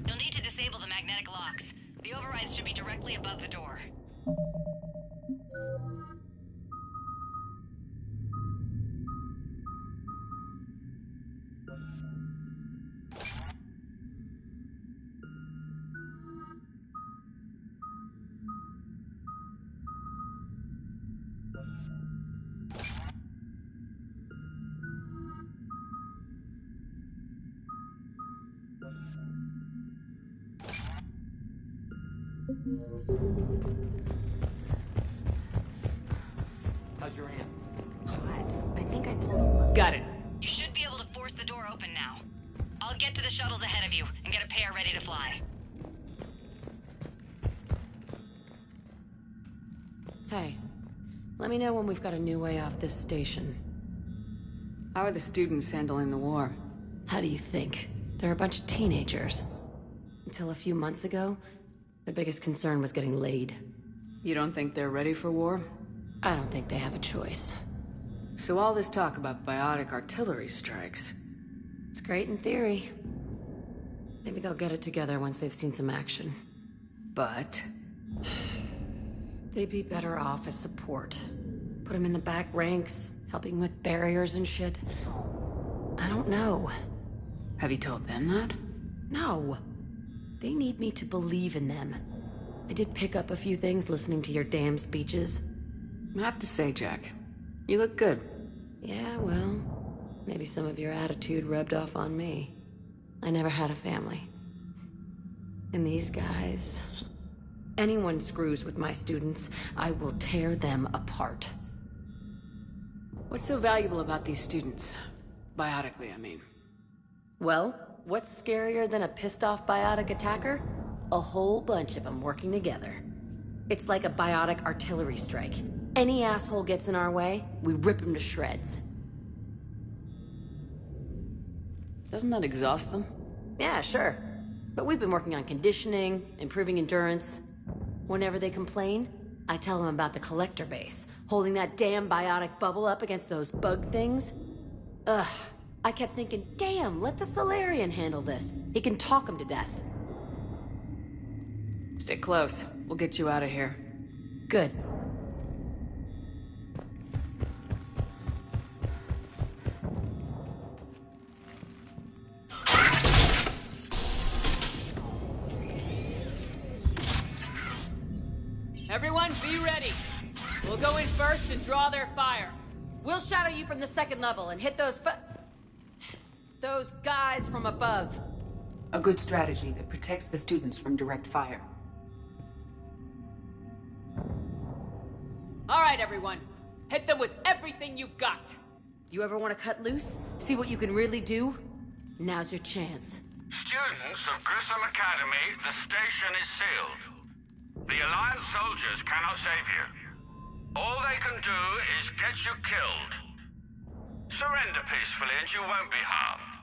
You'll need to disable the magnetic locks. The overrides should be directly above the door. How's your hand? I think I pulled. Got it. You should be able to force the door open now. I'll get to the shuttles ahead of you and get a pair ready to fly. Hey, let me know when we've got a new way off this station. How are the students handling the war? How do you think? They're a bunch of teenagers. Until a few months ago, their biggest concern was getting laid. You don't think they're ready for war? I don't think they have a choice. So all this talk about biotic artillery strikes. It's great in theory. Maybe they'll get it together once they've seen some action. But? They'd be better off as support. Put them in the back ranks, helping with barriers and shit. I don't know. Have you told them that? No. They need me to believe in them. I did pick up a few things listening to your damn speeches. I have to say, Jack, you look good. Yeah, well, maybe some of your attitude rubbed off on me. I never had a family. And these guys... Anyone screws with my students, I will tear them apart. What's so valuable about these students? Biotically, I mean. Well, what's scarier than a pissed-off biotic attacker? A whole bunch of them working together. It's like a biotic artillery strike. Any asshole gets in our way, we rip him to shreds. Doesn't that exhaust them? Yeah, sure. But we've been working on conditioning, improving endurance. Whenever they complain, I tell them about the collector base, holding that damn biotic bubble up against those bug things. Ugh. I kept thinking, damn, let the Solarian handle this. He can talk them to death. Stay close. We'll get you out of here. Good. Everyone, be ready. We'll go in first and draw their fire. We'll shadow you from the second level and hit those guys from above. A good strategy that protects the students from direct fire. All right, everyone. Hit them with everything you've got. You ever want to cut loose? See what you can really do? Now's your chance. Students of Grissom Academy, the station is sealed. The Alliance soldiers cannot save you. All they can do is get you killed. Surrender peacefully and you won't be harmed.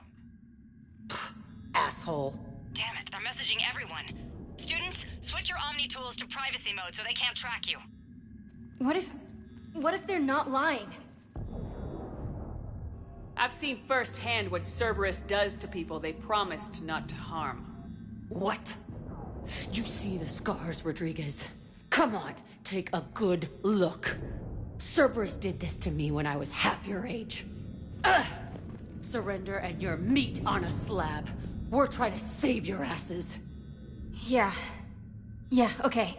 Asshole. Damn it, they're messaging everyone. Students, switch your Omni tools to privacy mode so they can't track you. What if they're not lying? I've seen firsthand what Cerberus does to people they promised not to harm. What? You see the scars, Rodriguez. Come on, take a good look. Cerberus did this to me when I was half your age. Ugh! Surrender and you're meat on a slab. We're trying to save your asses. Yeah, okay.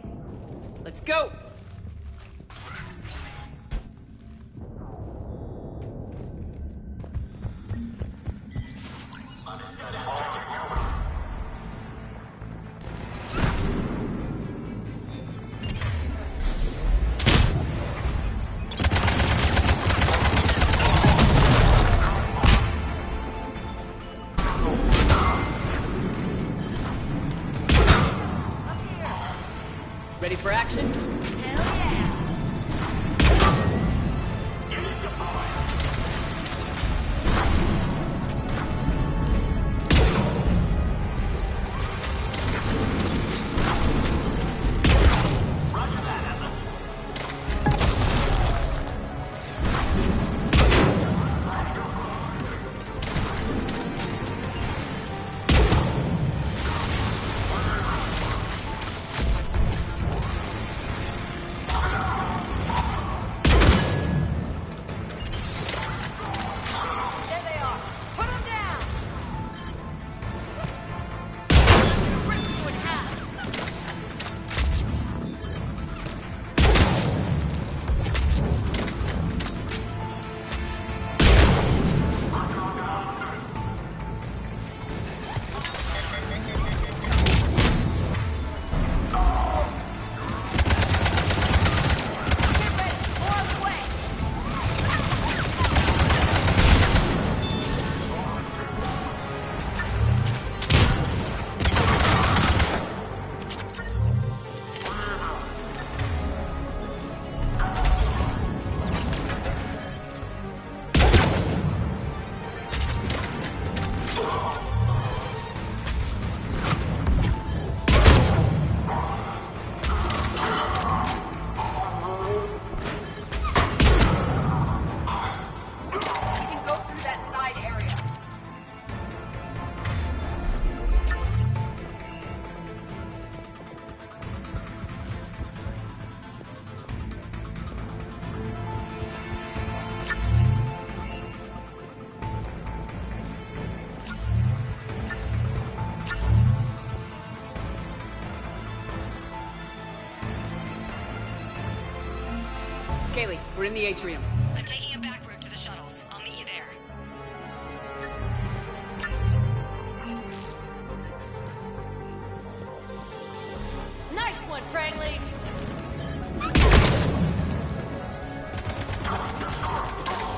Let's go! Ready for action? Hell yeah! Kaylee, we're in the atrium. I'm taking a back route to the shuttles. I'll meet you there. Nice one, Prangley!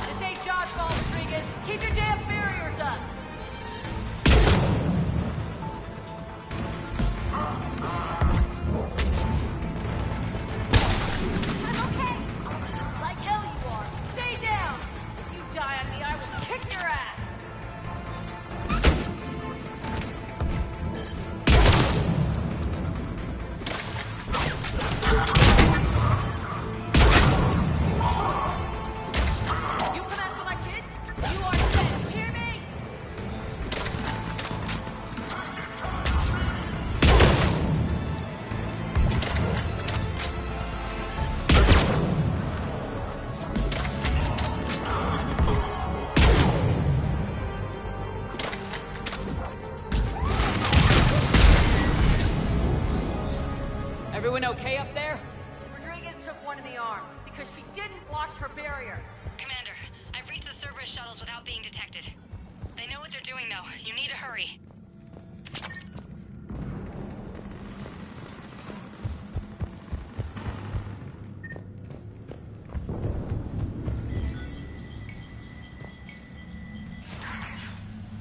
This ain't dodgeball, Rodriguez. Keep your damn barriers up! I'm okay! Kick your ass! You come after my kids? You are dead, you hear me? Everyone okay up there? Rodriguez took one in the arm because she didn't watch her barrier. Commander, I've reached the Cerberus shuttles without being detected. They know what they're doing, though. You need to hurry.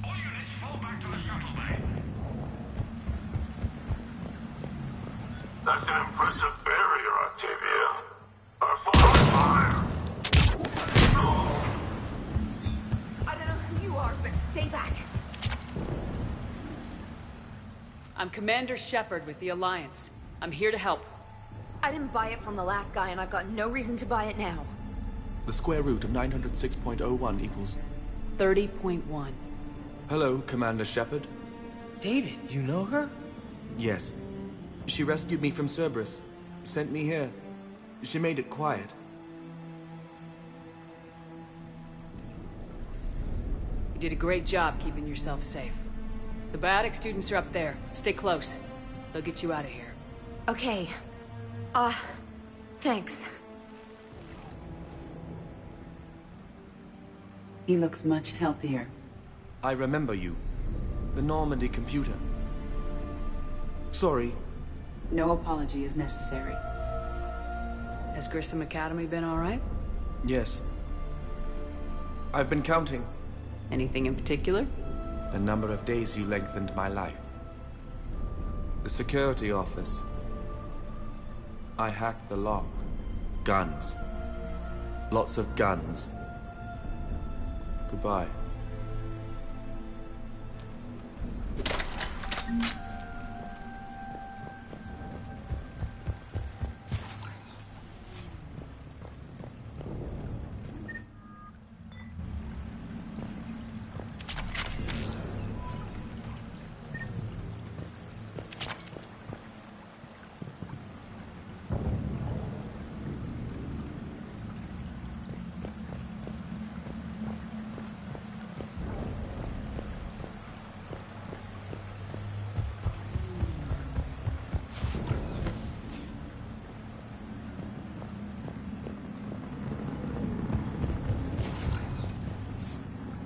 All units fall back to the shuttle bay. That's an impressive barrier, Octavia. Our fire! I don't know who you are, but stay back. I'm Commander Shepard with the Alliance. I'm here to help. I didn't buy it from the last guy, and I've got no reason to buy it now. The square root of 906.01 equals... 30.1. Hello, Commander Shepard. David, you know her? Yes. She rescued me from Cerberus. Sent me here. She made it quiet. You did a great job keeping yourself safe. The biotic students are up there. Stay close. They'll get you out of here. Okay. Thanks. He looks much healthier. I remember you. The Normandy computer. Sorry. No apology is necessary. Has Grissom Academy been all right? Yes. I've been counting. Anything in particular? The number of days you lengthened my life. The security office. I hacked the lock. Guns. Lots of guns. Goodbye.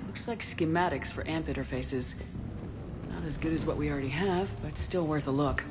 Looks like schematics for AMP interfaces. Not as good as what we already have, but still worth a look.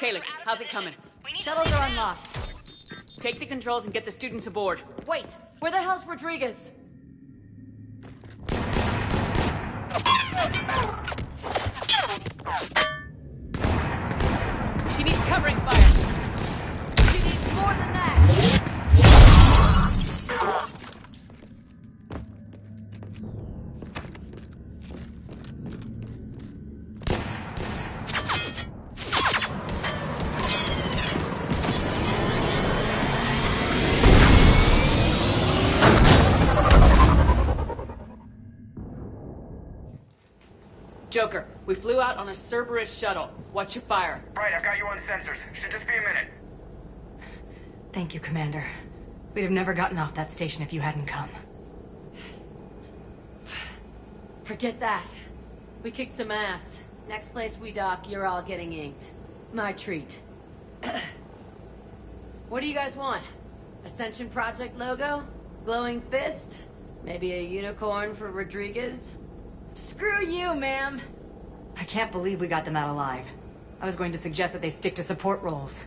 Kaylee, how's it coming? Shuttles are unlocked. Take the controls and get the students aboard. Wait, where the hell's Rodriguez? She needs covering fire. She needs more than that. Joker, we flew out on a Cerberus shuttle. What's your fire? Right, I've got you on sensors. Should just be a minute. Thank you, Commander. We'd have never gotten off that station if you hadn't come. Forget that. We kicked some ass. Next place we dock, you're all getting inked. My treat. What do you guys want? Ascension Project logo? Glowing fist? Maybe a unicorn for Rodriguez? Screw you, ma'am! I can't believe we got them out alive. I was going to suggest that they stick to support roles.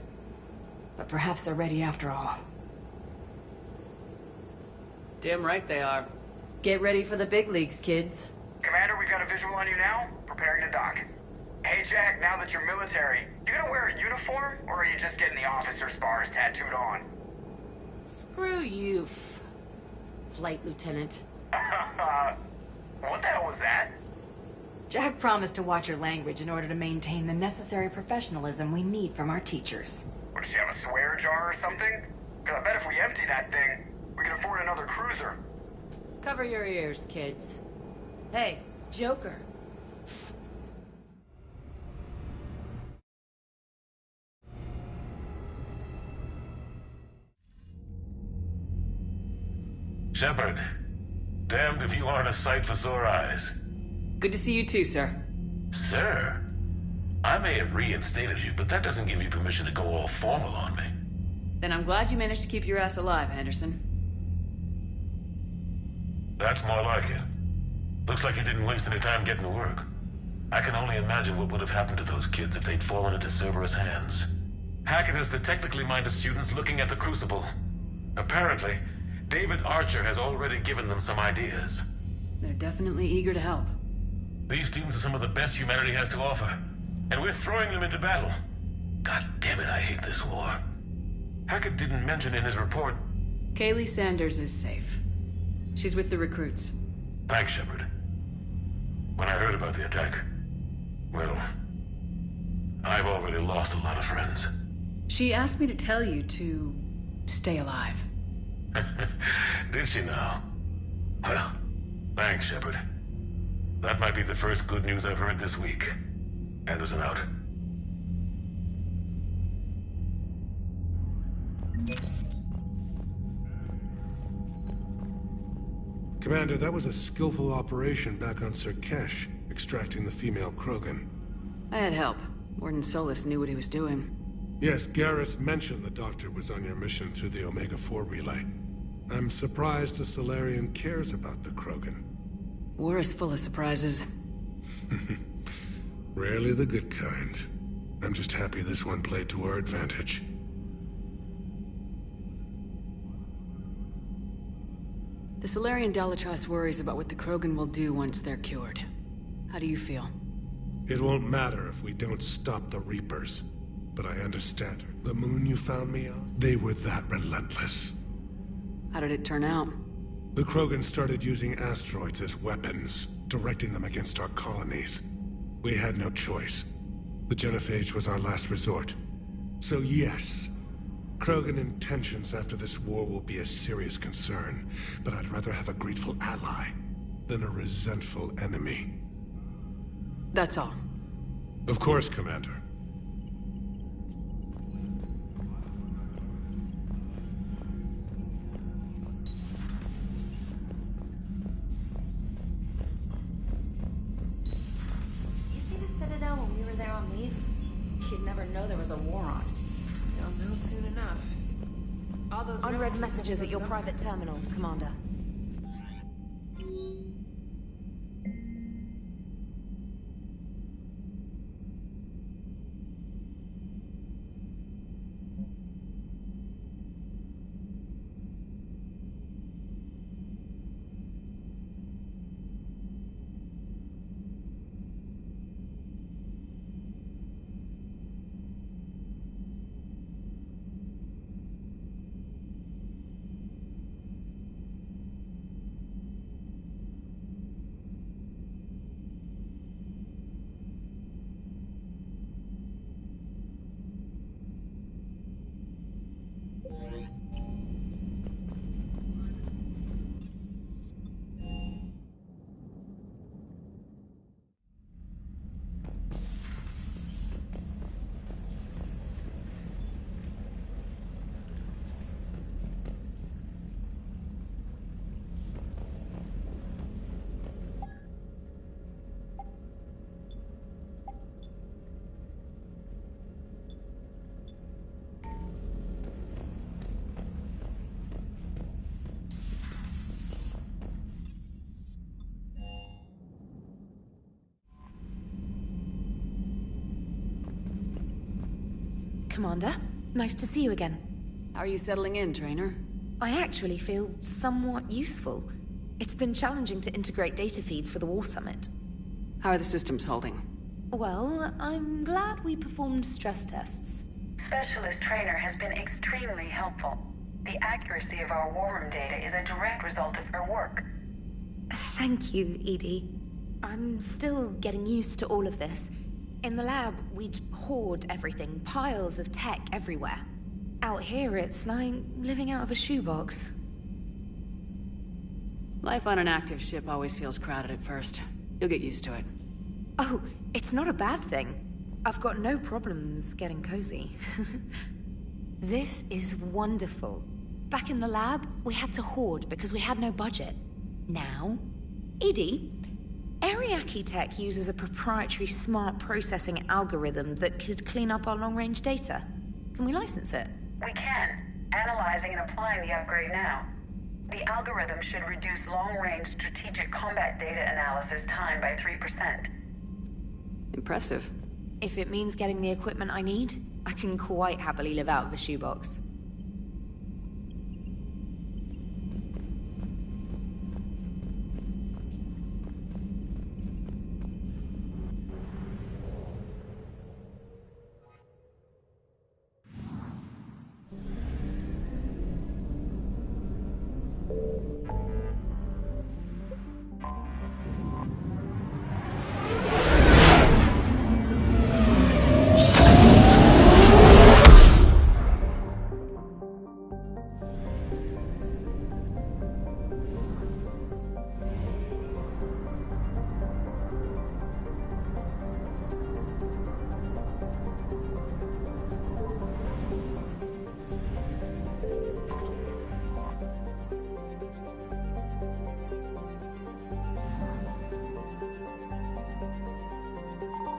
But perhaps they're ready after all. Damn right they are. Get ready for the big leagues, kids. Commander, we've got a visual on you now. Preparing to dock. Hey, Jack, now that you're military, you gonna wear a uniform, or are you just getting the officer's bars tattooed on? Screw you, Flight Lieutenant. What the hell was that? Jack promised to watch your language in order to maintain the necessary professionalism we need from our teachers. What, does she have a swear jar or something? Because I bet if we empty that thing, we can afford another cruiser. Cover your ears, kids. Hey, Joker. Shepard, damned if you aren't a sight for sore eyes. Good to see you too, sir. Sir? I may have reinstated you, but that doesn't give you permission to go all formal on me. Then I'm glad you managed to keep your ass alive, Henderson. That's more like it. Looks like you didn't waste any time getting to work. I can only imagine what would have happened to those kids if they'd fallen into Cerberus hands. Hackett has the technically minded students looking at the Crucible. Apparently, David Archer has already given them some ideas. They're definitely eager to help. These students are some of the best humanity has to offer, and we're throwing them into battle. God damn it, I hate this war. Hackett didn't mention in his report... Kaylee Sanders is safe. She's with the recruits. Thanks, Shepard. When I heard about the attack, well, I've already lost a lot of friends. She asked me to tell you to stay alive. Did she now? Well, thanks, Shepard. That might be the first good news I've heard this week. Anderson out. Commander, that was a skillful operation back on Surkesh, extracting the female Krogan. I had help. Warden Solis knew what he was doing. Yes, Garrus mentioned the Doctor was on your mission through the Omega-4 relay. I'm surprised a Salarian cares about the Krogan. War is full of surprises. Rarely the good kind. I'm just happy this one played to our advantage. The Salarian Dalatrass worries about what the Krogan will do once they're cured. How do you feel? It won't matter if we don't stop the Reapers. But I understand her. The moon you found me on, they were that relentless. How did it turn out? The Krogan started using asteroids as weapons, directing them against our colonies. We had no choice. The genophage was our last resort. So yes, Krogan intentions after this war will be a serious concern, but I'd rather have a grateful ally than a resentful enemy. That's all. Of course, Commander. When we were there on leave, you'd never know there was a war on. You'll know soon enough. All those Unread messages at your private terminal, Commander. Commander. Nice to see you again. How are you settling in, Trainer? I actually feel somewhat useful. It's been challenging to integrate data feeds for the War Summit. How are the systems holding? Well, I'm glad we performed stress tests. Specialist Trainer has been extremely helpful. The accuracy of our war room data is a direct result of her work. Thank you, Edie. I'm still getting used to all of this. In the lab, we'd hoard everything, piles of tech everywhere. Out here, it's like living out of a shoebox. Life on an active ship always feels crowded at first. You'll get used to it. Oh, it's not a bad thing. I've got no problems getting cozy. This is wonderful. Back in the lab, we had to hoard because we had no budget. Now, Edie, Ariake Tech uses a proprietary smart processing algorithm that could clean up our long-range data. Can we license it? We can. Analyzing and applying the upgrade now. The algorithm should reduce long-range strategic combat data analysis time by 3%. Impressive. If it means getting the equipment I need, I can quite happily live out of a shoebox.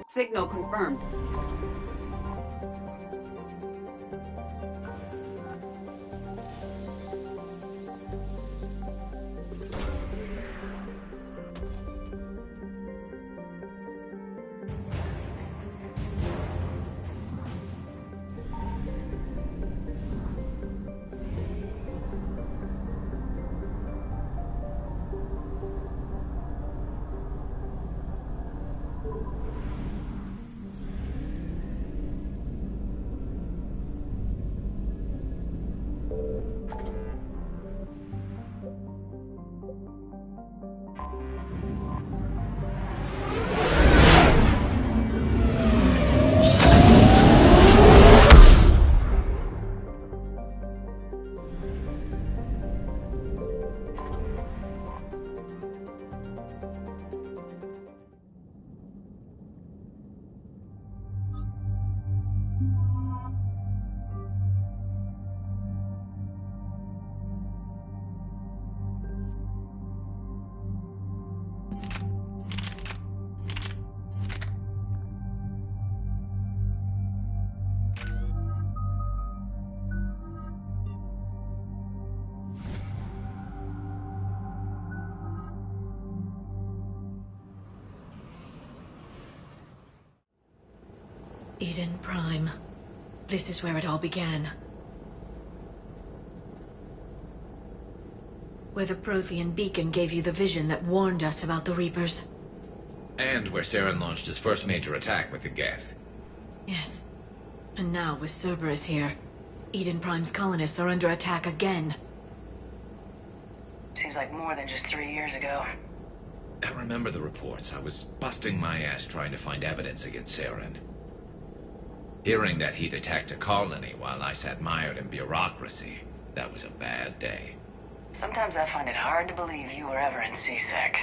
Signal confirmed. Eden Prime. This is where it all began. Where the Prothean beacon gave you the vision that warned us about the Reapers. And where Saren launched his first major attack with the Geth. Yes. And now, with Cerberus here, Eden Prime's colonists are under attack again. Seems like more than just 3 years ago. I remember the reports. I was busting my ass trying to find evidence against Saren. Hearing that he'd attacked a colony while I sat mired in bureaucracy, that was a bad day. Sometimes I find it hard to believe you were ever in CSEC.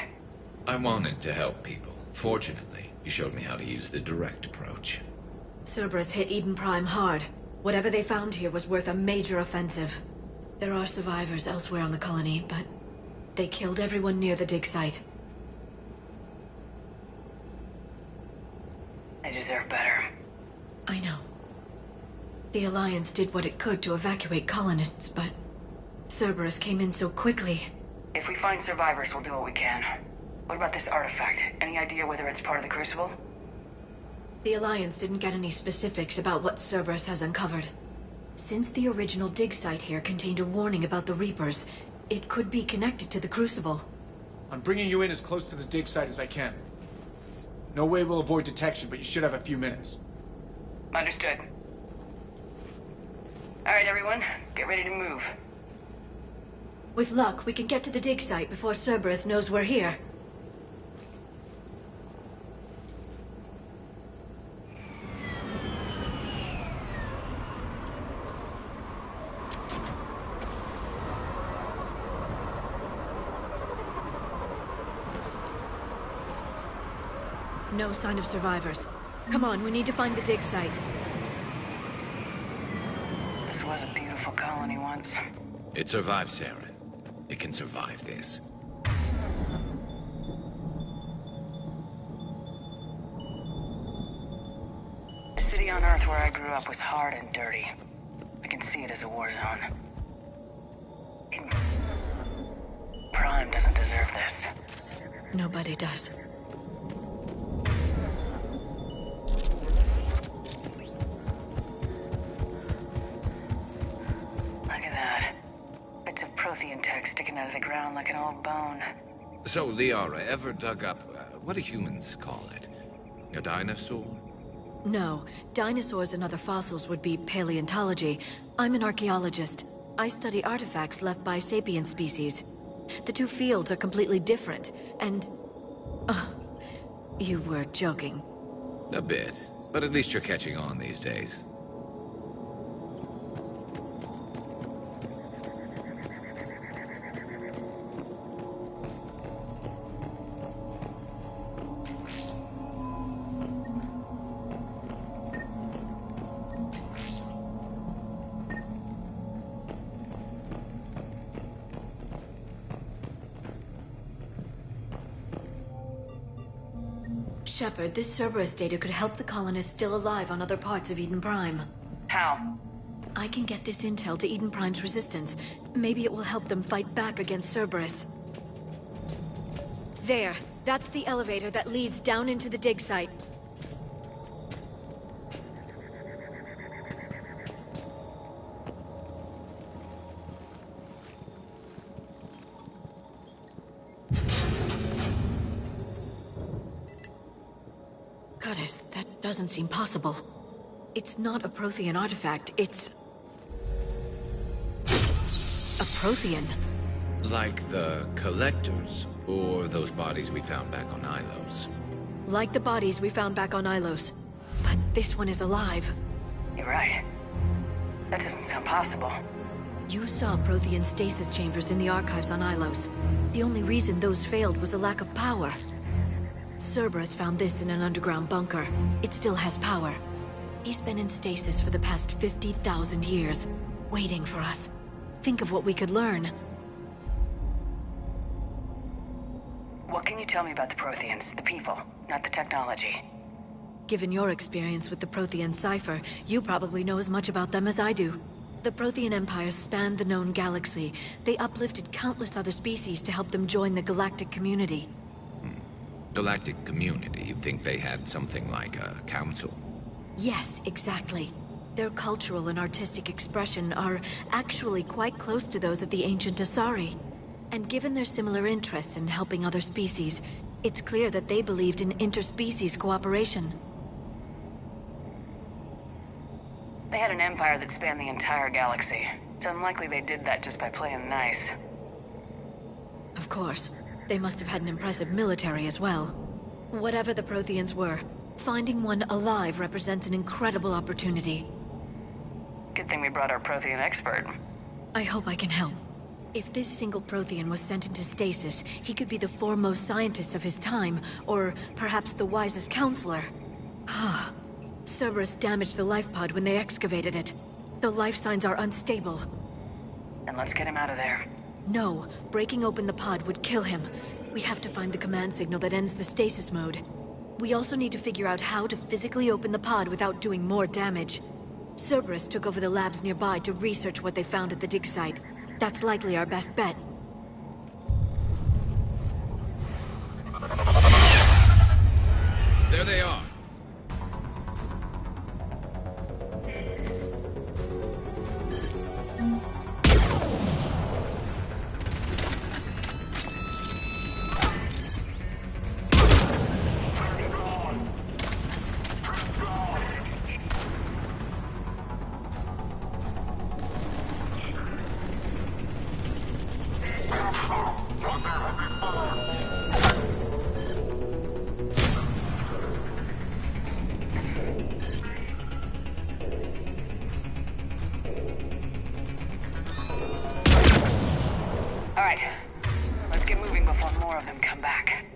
I wanted to help people. Fortunately, you showed me how to use the direct approach. Cerberus hit Eden Prime hard. Whatever they found here was worth a major offensive. There are survivors elsewhere on the colony, but they killed everyone near the dig site. They deserve better. I know. The Alliance did what it could to evacuate colonists, but Cerberus came in so quickly. If we find survivors, we'll do what we can. What about this artifact? Any idea whether it's part of the Crucible? The Alliance didn't get any specifics about what Cerberus has uncovered. Since the original dig site here contained a warning about the Reapers, it could be connected to the Crucible. I'm bringing you in as close to the dig site as I can. No way we'll avoid detection, but you should have a few minutes. Understood. Alright, everyone. Get ready to move. With luck, we can get to the dig site before Cerberus knows we're here. No sign of survivors. Come on, we need to find the dig site. This was a beautiful colony once. It survived, Saren. It can survive this. The city on Earth where I grew up was hard and dirty. I can see it as a war zone. Prime doesn't deserve this. Nobody does. Prothean tech sticking out of the ground like an old bone. So, Liara, ever dug up, what do humans call it? A dinosaur? No. Dinosaurs and other fossils would be paleontology. I'm an archaeologist. I study artifacts left by sapient species. The two fields are completely different, and... you were joking. A bit. But at least you're catching on these days. Shepard, this Cerberus data could help the colonists still alive on other parts of Eden Prime. How? I can get this intel to Eden Prime's resistance. Maybe it will help them fight back against Cerberus. There. That's the elevator that leads down into the dig site. Goddess, that doesn't seem possible. It's not a Prothean artifact, it's... a Prothean. Like the Collectors, or those bodies we found back on Ilos. Like the bodies we found back on Ilos. But this one is alive. You're right. That doesn't sound possible. You saw Prothean stasis chambers in the archives on Ilos. The only reason those failed was a lack of power. Cerberus found this in an underground bunker. It still has power. He's been in stasis for the past 50,000 years, waiting for us. Think of what we could learn. What can you tell me about the Protheans, the people, not the technology? Given your experience with the Prothean cipher, you probably know as much about them as I do. The Prothean Empire spanned the known galaxy. They uplifted countless other species to help them join the galactic community. Galactic community? You think they had something like a council? Yes, exactly. Their cultural and artistic expression are actually quite close to those of the ancient Asari. And given their similar interests in helping other species, it's clear that they believed in interspecies cooperation. They had an empire that spanned the entire galaxy. It's unlikely they did that just by playing nice. Of course. They must have had an impressive military as well. Whatever the Protheans were, finding one alive represents an incredible opportunity. Good thing we brought our Prothean expert. I hope I can help. If this single Prothean was sent into stasis, he could be the foremost scientist of his time, or perhaps the wisest counselor. Cerberus damaged the life pod when they excavated it. The life signs are unstable. Then let's get him out of there. No, breaking open the pod would kill him. We have to find the command signal that ends the stasis mode. We also need to figure out how to physically open the pod without doing more damage. Cerberus took over the labs nearby to research what they found at the dig site. That's likely our best bet. There they are. before more of them come back.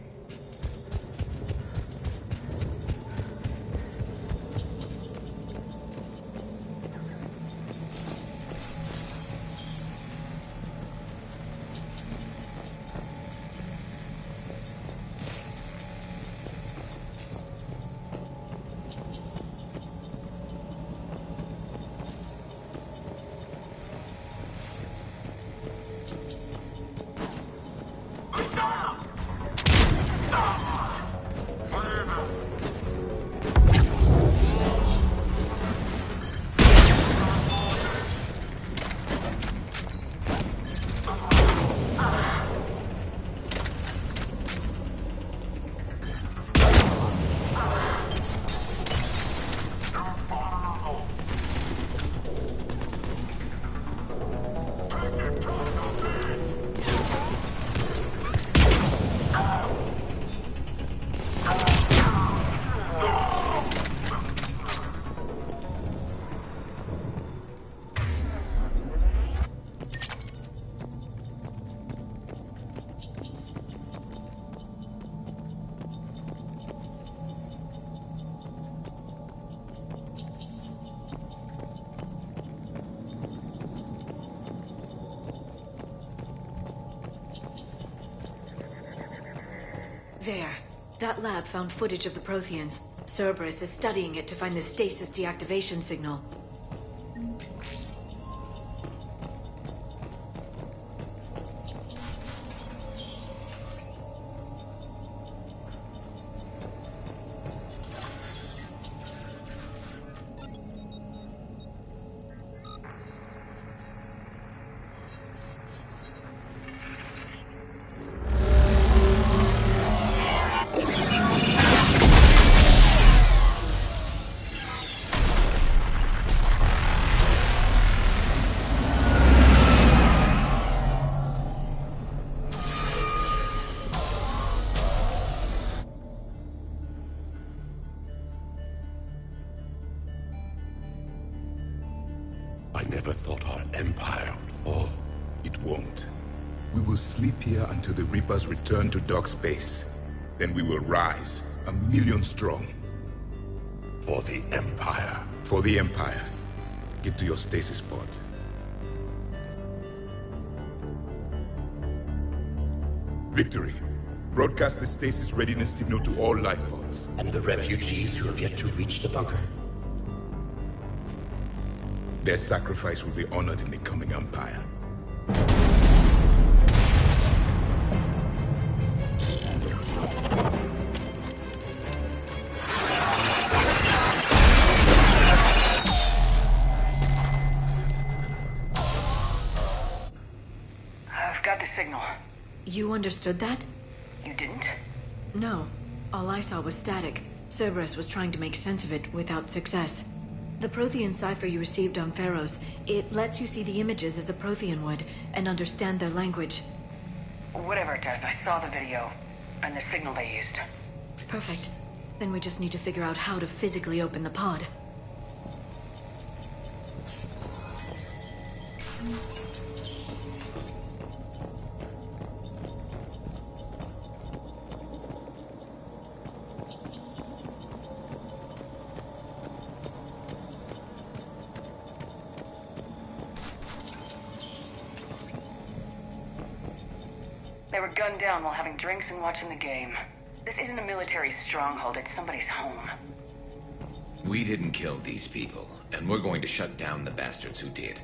There. That lab found footage of the Protheans. Cerberus is studying it to find the stasis deactivation signal. I never thought our empire would fall. It won't. We will sleep here until the Reapers return to dark space. Then we will rise, 1,000,000 strong. For the Empire. For the Empire. Get to your stasis pod. Victory. Broadcast the stasis readiness signal to all life pods. And the refugees who have yet to reach the bunker? Their sacrifice will be honored in the coming Empire. I've got the signal. You understood that? You didn't? No. All I saw was static. Cerberus was trying to make sense of it without success. The Prothean cipher you received on Pharos, it lets you see the images as a Prothean would, and understand their language. Whatever it does, I saw the video, and the signal they used. Perfect. Then we just need to figure out how to physically open the pod. They were gunned down while having drinks and watching the game. This isn't a military stronghold, it's somebody's home. We didn't kill these people, and we're going to shut down the bastards who did.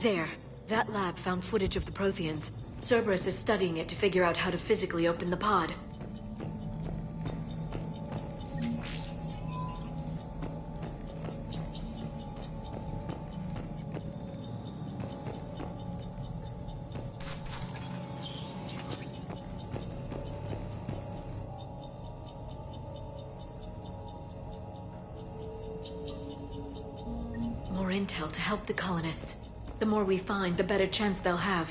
There. That lab found footage of the Protheans. Cerberus is studying it to figure out how to physically open the pod. More intel to help the colonists. The more we find, the better chance they'll have.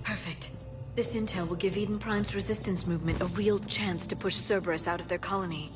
Perfect. This intel will give Eden Prime's resistance movement a real chance to push Cerberus out of their colony.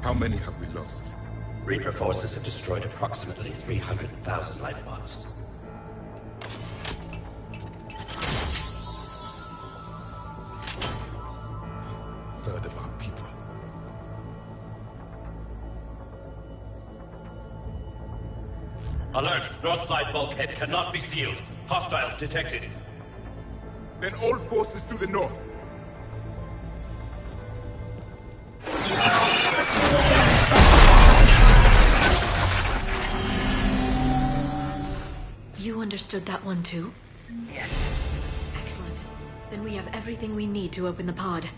How many have we lost? Reaper forces have destroyed approximately 300,000 lifebots. Third of our people. Alert! North side bulkhead cannot be sealed. Hostiles detected. Then all forces to the north. You understood that one too? Yes. Excellent. Then we have everything we need to open the pod.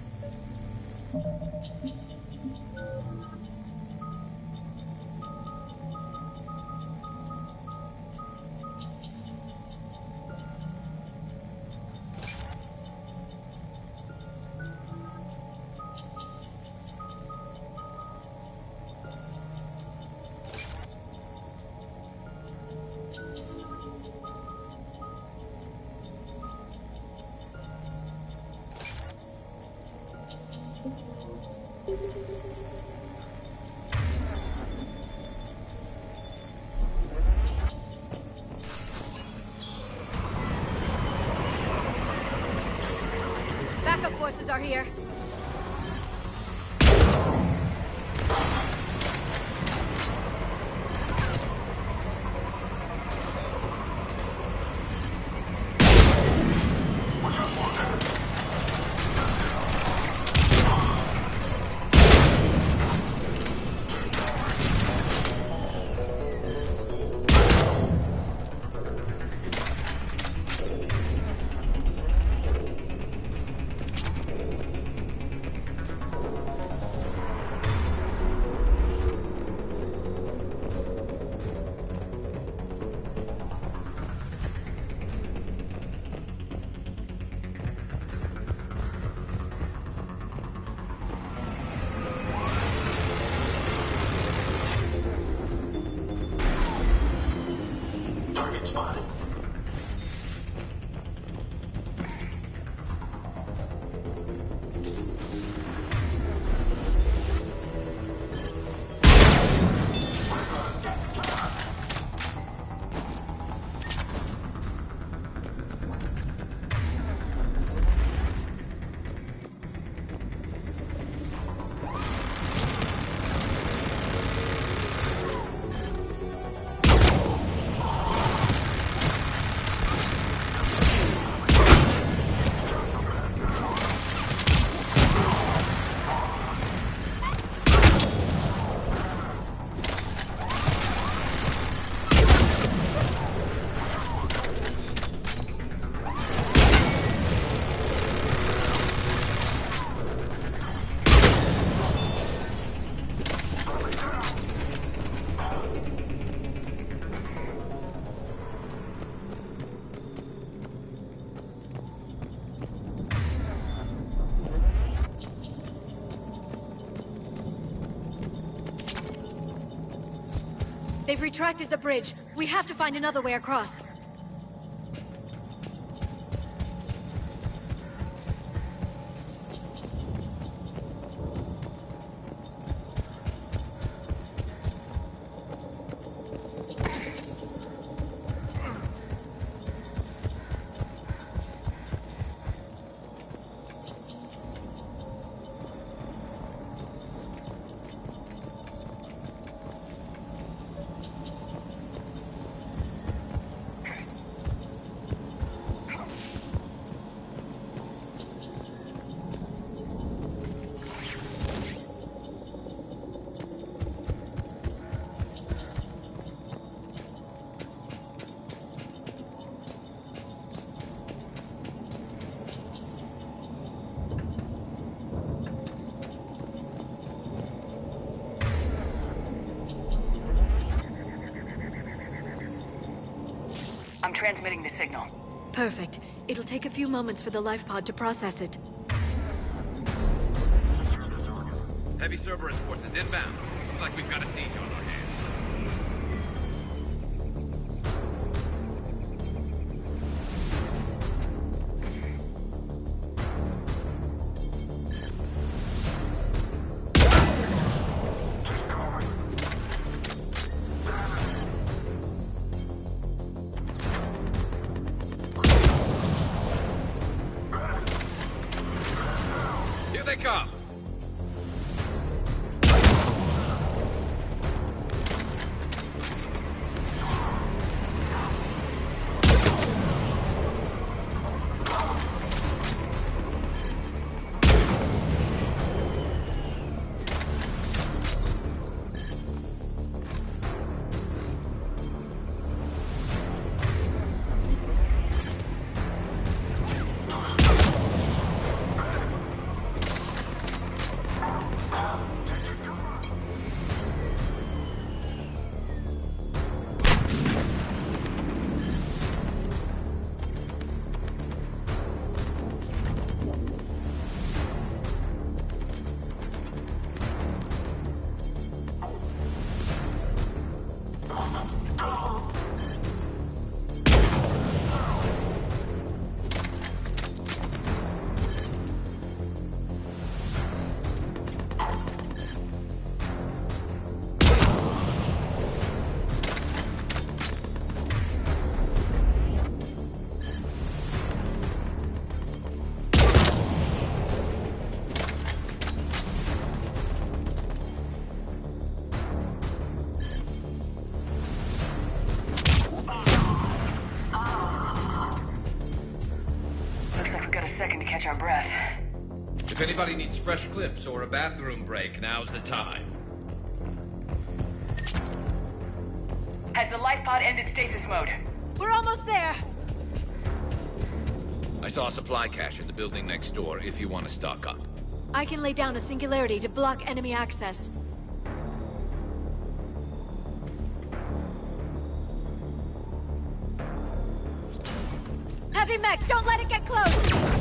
Backup forces are here. Target spotted. They've retracted the bridge. We have to find another way across. I'm transmitting the signal. Perfect. It'll take a few moments for the life pod to process it. Heavy Cerberus forces inbound. Looks like we've got a siege on our hands. Here they come! second to catch our breath. If anybody needs fresh clips or a bathroom break, now's the time. Has the life pod ended stasis mode? We're almost there. I saw a supply cache in the building next door if you want to stock up. I can lay down a singularity to block enemy access. Heavy mech, don't let it get close!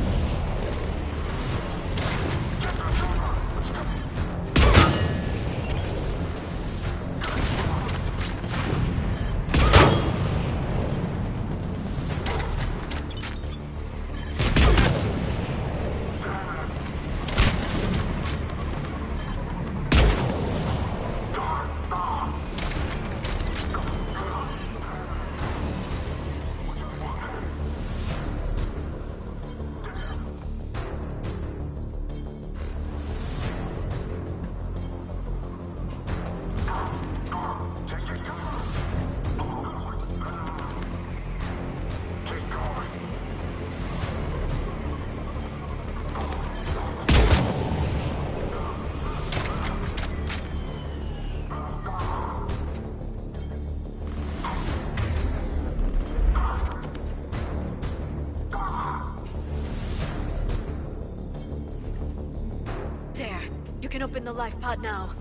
You can open the life pod now.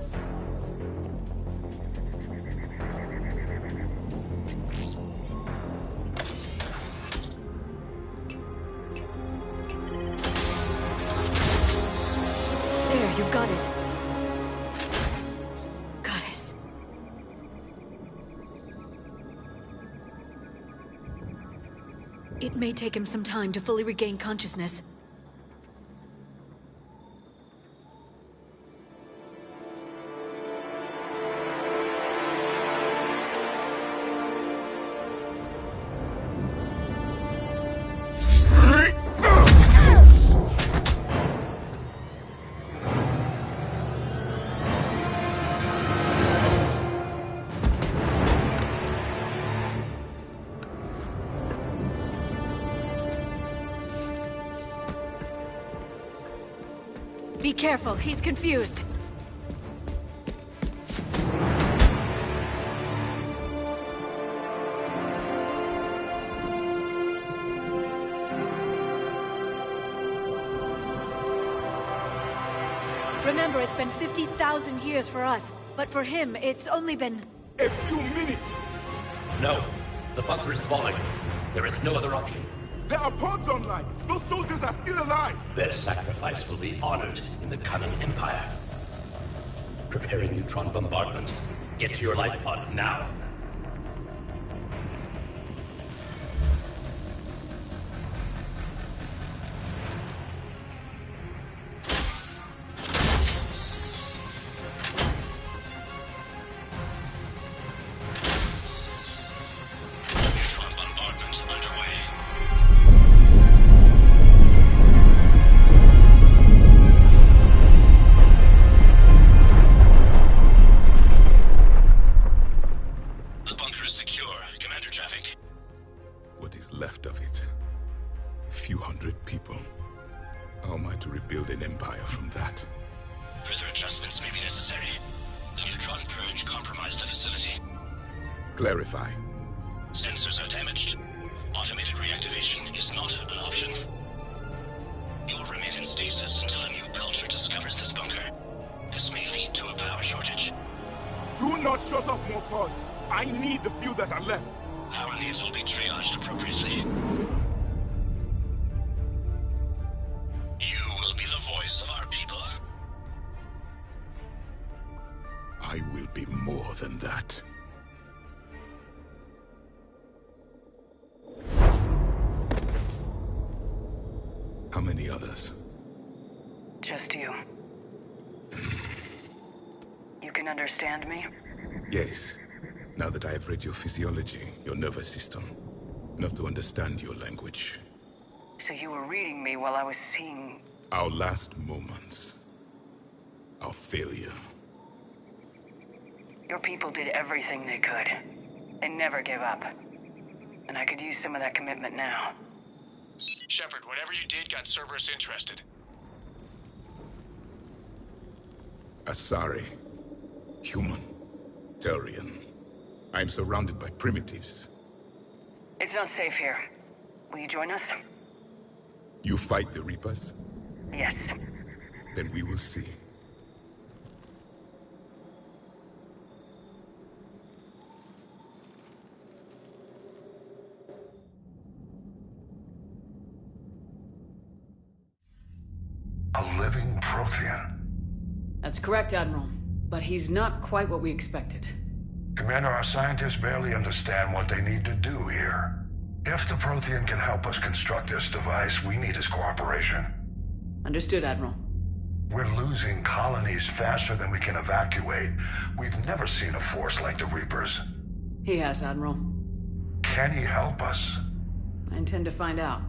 There, you got it. Goddess. It may take him some time to fully regain consciousness. Be careful, he's confused. Remember, it's been 50,000 years for us, but for him, it's only been... A few minutes! No, the bunker is falling. There is no other option. There are pods online! Those soldiers are still alive! Their sacrifice will be honored in the coming Empire. Preparing neutron bombardment. Get to your life pod now. Clarify. Sensors are damaged. Automated reactivation is not an option. You'll remain in stasis until a new culture discovers this bunker. This may lead to a power shortage. Do not shut off more pods. I need the few that are left. Power needs will be triaged appropriately. You will be the voice of our people. I will be more than that. How many others? Just you. You can understand me? Yes. Now that I have read your physiology, your nervous system, enough to understand your language. So you were reading me while I was seeing... Our last moments. Our failure. Your people did everything they could. They never give up. And I could use some of that commitment now. Shepard, whatever you did got Cerberus interested. Asari. Human. Turian. I'm surrounded by primitives. It's not safe here. Will you join us? You fight the Reapers? Yes. Then we will see. A living Prothean. That's correct, Admiral. But he's not quite what we expected. Commander, our scientists barely understand what they need to do here. If the Prothean can help us construct this device, we need his cooperation. Understood, Admiral. We're losing colonies faster than we can evacuate. We've never seen a force like the Reapers. He has, Admiral. Can he help us? I intend to find out.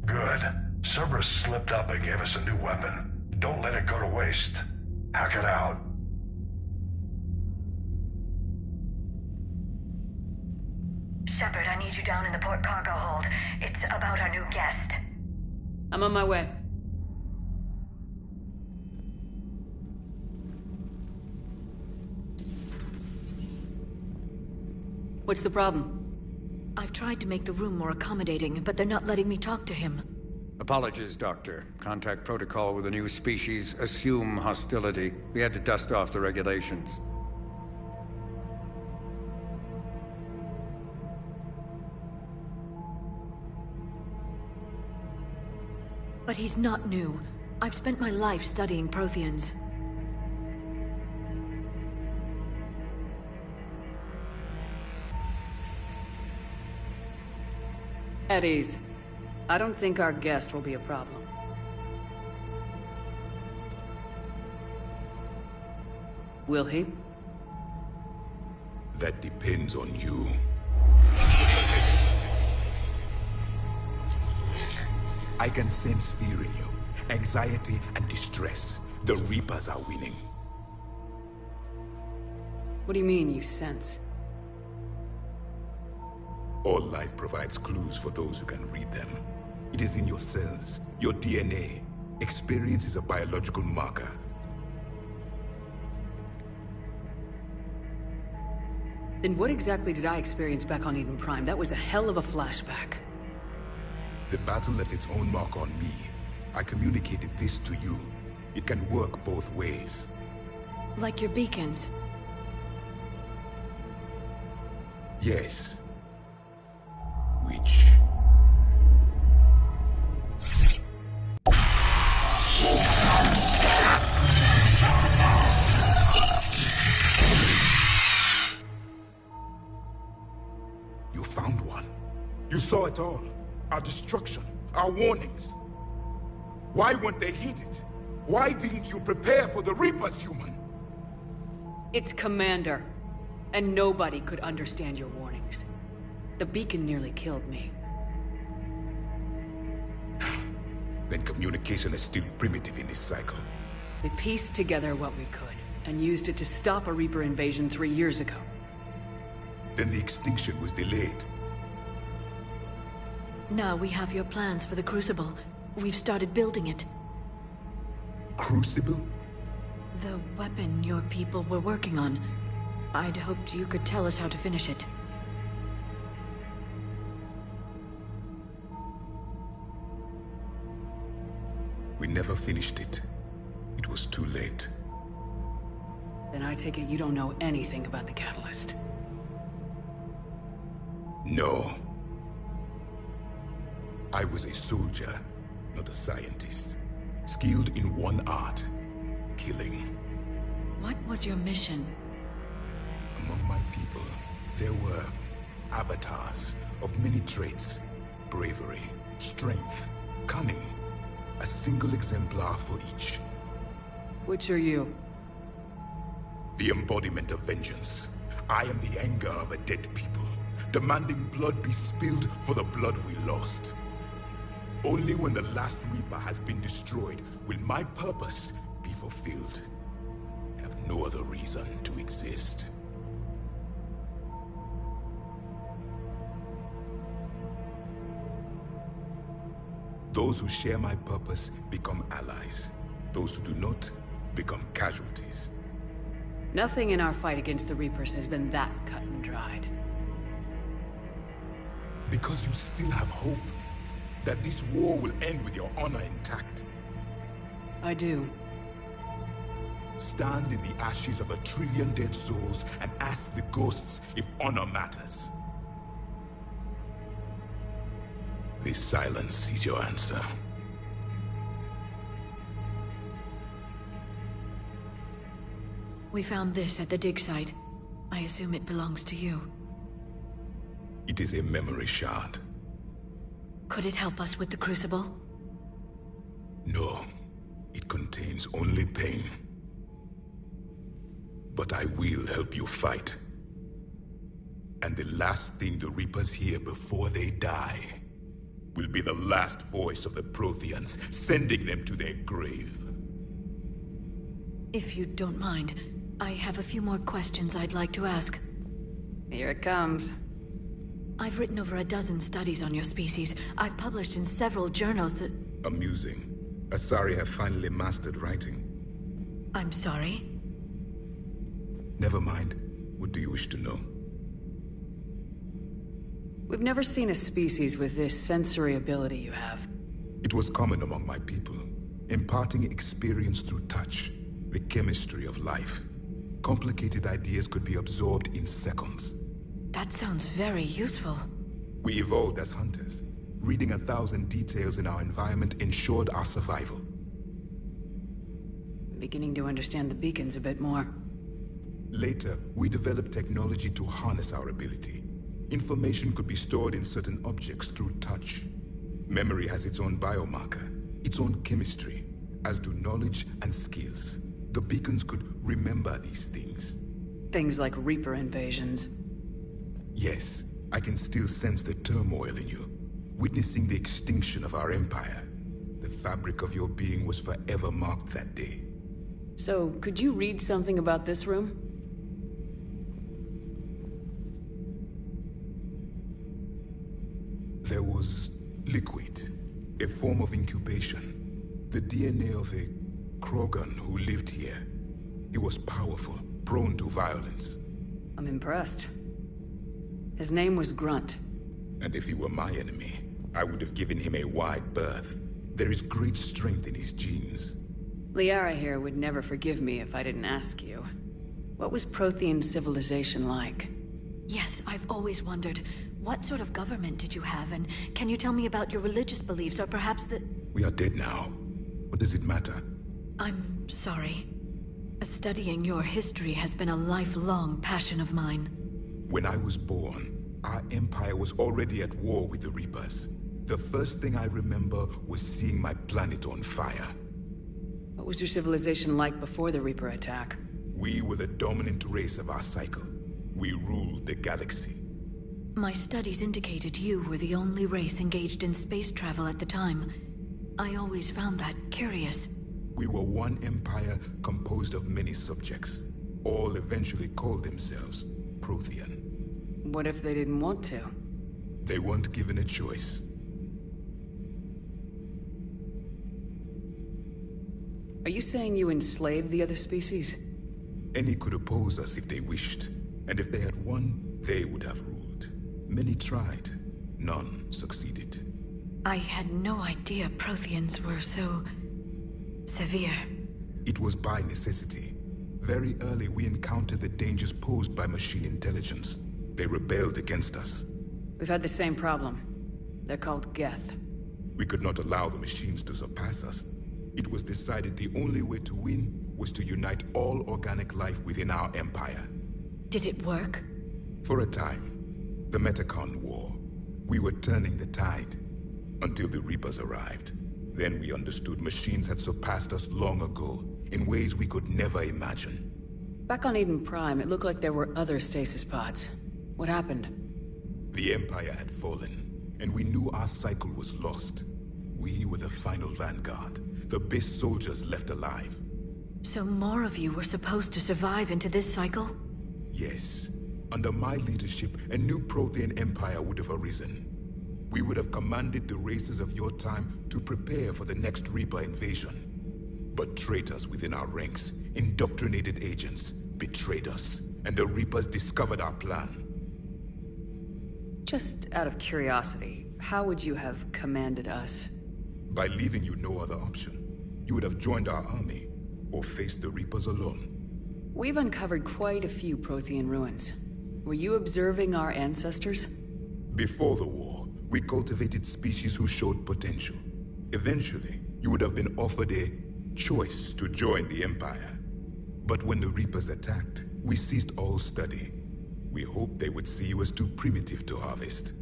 Good. Cerberus slipped up and gave us a new weapon. Don't let it go to waste. Hack it out. Shepard, I need you down in the port cargo hold. It's about our new guest. I'm on my way. What's the problem? I've tried to make the room more accommodating, but they're not letting me talk to him. Apologies, Doctor. Contact protocol with a new species. Assume hostility. We had to dust off the regulations. But he's not new. I've spent my life studying Protheans. At ease. I don't think our guest will be a problem. Will he? That depends on you. I can sense fear in you, anxiety and distress. The Reapers are winning. What do you mean, you sense? All life provides clues for those who can read them. It is in your cells, your DNA. Experience is a biological marker. Then what exactly did I experience back on Eden Prime? That was a hell of a flashback. The battle left its own mark on me. I communicated this to you. It can work both ways. Like your beacons? Yes. Which... You found one. You saw it all. Our destruction, our warnings. Why weren't they heeded? Why didn't you prepare for the Reapers, human? It's Commander. And nobody could understand your warnings. The beacon nearly killed me. Then communication is still primitive in this cycle. We pieced together what we could, and used it to stop a Reaper invasion 3 years ago. Then the extinction was delayed. Now we have your plans for the Crucible. We've started building it. Crucible? The weapon your people were working on. I'd hoped you could tell us how to finish it. We never finished it. It was too late. Then I take it you don't know anything about the catalyst. No. I was a soldier, not a scientist. Skilled in one art, killing. What was your mission? Among my people, there were avatars of many traits. Bravery, strength, cunning. A single exemplar for each. Which are you? The embodiment of vengeance. I am the anger of a dead people, demanding blood be spilled for the blood we lost. Only when the last Reaper has been destroyed will my purpose be fulfilled. I have no other reason to exist. Those who share my purpose become allies. Those who do not become casualties. Nothing in our fight against the Reapers has been that cut and dried. Because you still have hope that this war will end with your honor intact. I do. Stand in the ashes of 1 trillion dead souls and ask the ghosts if honor matters. This silence is your answer. We found this at the dig site. I assume it belongs to you. It is a memory shard. Could it help us with the Crucible? No. It contains only pain. But I will help you fight. And the last thing the Reapers hear before they die will be the last voice of the Protheans, sending them to their grave. If you don't mind, I have a few more questions I'd like to ask. Here it comes. I've written over a dozen studies on your species. I've published in several journals that... Amusing. Asari have finally mastered writing. I'm sorry? Never mind. What do you wish to know? We've never seen a species with this sensory ability you have. It was common among my people, imparting experience through touch, the chemistry of life. Complicated ideas could be absorbed in seconds. That sounds very useful. We evolved as hunters. Reading 1,000 details in our environment ensured our survival. I'm beginning to understand the beacons a bit more. Later, we developed technology to harness our ability. Information could be stored in certain objects through touch. Memory has its own biomarker, its own chemistry, as do knowledge and skills. The beacons could remember these things. Things like Reaper invasions. Yes, I can still sense the turmoil in you, witnessing the extinction of our empire. The fabric of your being was forever marked that day. So, could you read something about this room? There was liquid, a form of incubation. The DNA of a Krogan who lived here. He was powerful, prone to violence. I'm impressed. His name was Grunt. And if he were my enemy, I would have given him a wide berth. There is great strength in his genes. Liara here would never forgive me if I didn't ask you. What was Prothean civilization like? Yes, I've always wondered, what sort of government did you have, and can you tell me about your religious beliefs, or perhaps the... We are dead now. What does it matter? I'm sorry. Studying your history has been a lifelong passion of mine. When I was born, our empire was already at war with the Reapers. The first thing I remember was seeing my planet on fire. What was your civilization like before the Reaper attack? We were the dominant race of our cycle. We ruled the galaxy. My studies indicated you were the only race engaged in space travel at the time. I always found that curious. We were one empire composed of many subjects. All eventually called themselves Prothean. What if they didn't want to? They weren't given a choice. Are you saying you enslaved the other species? Any could oppose us if they wished. And if they had won, they would have ruled. Many tried. None succeeded. I had no idea Protheans were so... severe. It was by necessity. Very early we encountered the dangers posed by machine intelligence. They rebelled against us. We've had the same problem. They're called Geth. We could not allow the machines to surpass us. It was decided the only way to win was to unite all organic life within our empire. Did it work? For a time. The Metacon War. We were turning the tide. Until the Reapers arrived. Then we understood machines had surpassed us long ago, in ways we could never imagine. Back on Eden Prime, it looked like there were other stasis pods. What happened? The Empire had fallen, and we knew our cycle was lost. We were the final vanguard, the best soldiers left alive. So more of you were supposed to survive into this cycle? Yes. Under my leadership, a new Prothean empire would have arisen. we would have commanded the races of your time to prepare for the next Reaper invasion. But traitors within our ranks, indoctrinated agents, betrayed us, and the Reapers discovered our plan. Just out of curiosity, how would you have commanded us? By leaving you no other option. You would have joined our army, or faced the Reapers alone. We've uncovered quite a few Prothean ruins. Were you observing our ancestors? Before the war, we cultivated species who showed potential. Eventually, you would have been offered a choice to join the Empire. But when the Reapers attacked, we ceased all study. We hoped they would see you as too primitive to harvest.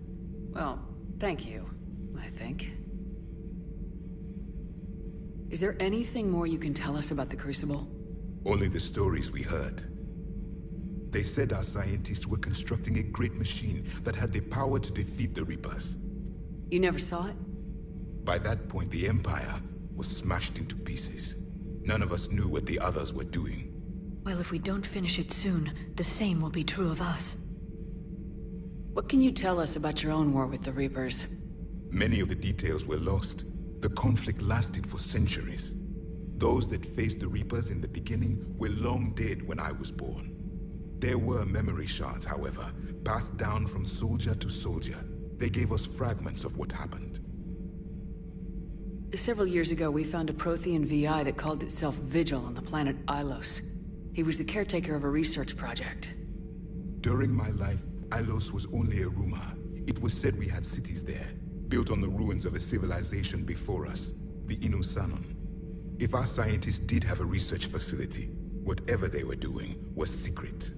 Well, thank you, I think. Is there anything more you can tell us about the Crucible? Only the stories we heard. They said our scientists were constructing a great machine that had the power to defeat the Reapers. You never saw it? By that point, the Empire was smashed into pieces. None of us knew what the others were doing. Well, if we don't finish it soon, the same will be true of us. What can you tell us about your own war with the Reapers? Many of the details were lost. The conflict lasted for centuries. Those that faced the Reapers in the beginning were long dead when I was born. There were memory shards, however, passed down from soldier to soldier. They gave us fragments of what happened. Several years ago, we found a Prothean VI that called itself Vigil on the planet Ilos. He was the caretaker of a research project. During my life, Ilos was only a rumor. It was said we had cities there, built on the ruins of a civilization before us, the Inusanon. If our scientists did have a research facility, whatever they were doing was secret.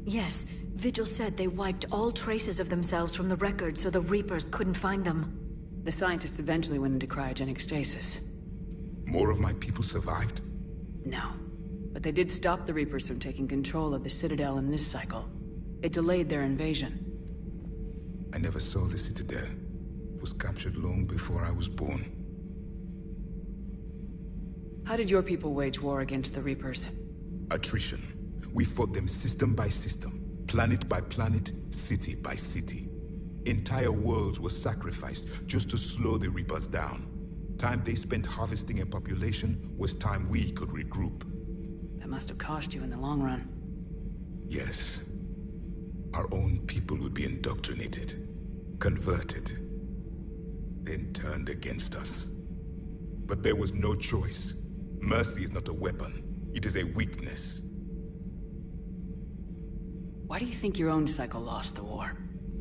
Yes, Vigil said they wiped all traces of themselves from the records so the Reapers couldn't find them. The scientists eventually went into cryogenic stasis. More of my people survived? No. But they did stop the Reapers from taking control of the Citadel in this cycle. It delayed their invasion. I never saw the Citadel. It was captured long before I was born. How did your people wage war against the Reapers? Attrition. We fought them system by system, planet by planet, city by city. Entire worlds were sacrificed just to slow the Reapers down. Time they spent harvesting a population was time we could regroup. That must have cost you in the long run. Yes. Our own people would be indoctrinated, converted, then turned against us. But there was no choice. Mercy is not a weapon. It is a weakness. Why do you think your own cycle lost the war?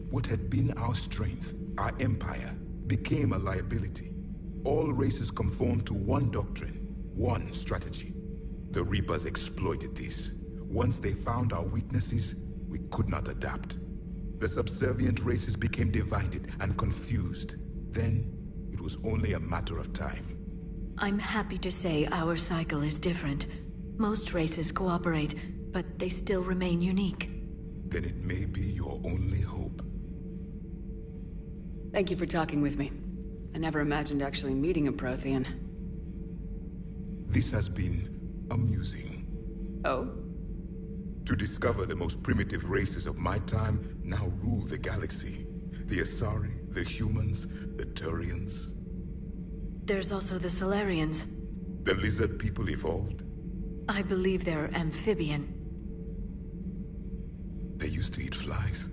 What had been our strength, our empire, became a liability. All races conformed to one doctrine, one strategy. The Reapers exploited this. Once they found our weaknesses, we could not adapt. The subservient races became divided and confused. Then, it was only a matter of time. I'm happy to say our cycle is different. Most races cooperate, but they still remain unique. Then it may be your only hope. Thank you for talking with me. I never imagined actually meeting a Prothean. This has been amusing. Oh? To discover the most primitive races of my time now rule the galaxy. The Asari, the humans, the Turians. There's also the Solarians. The lizard people evolved? I believe they're amphibian. They used to eat flies.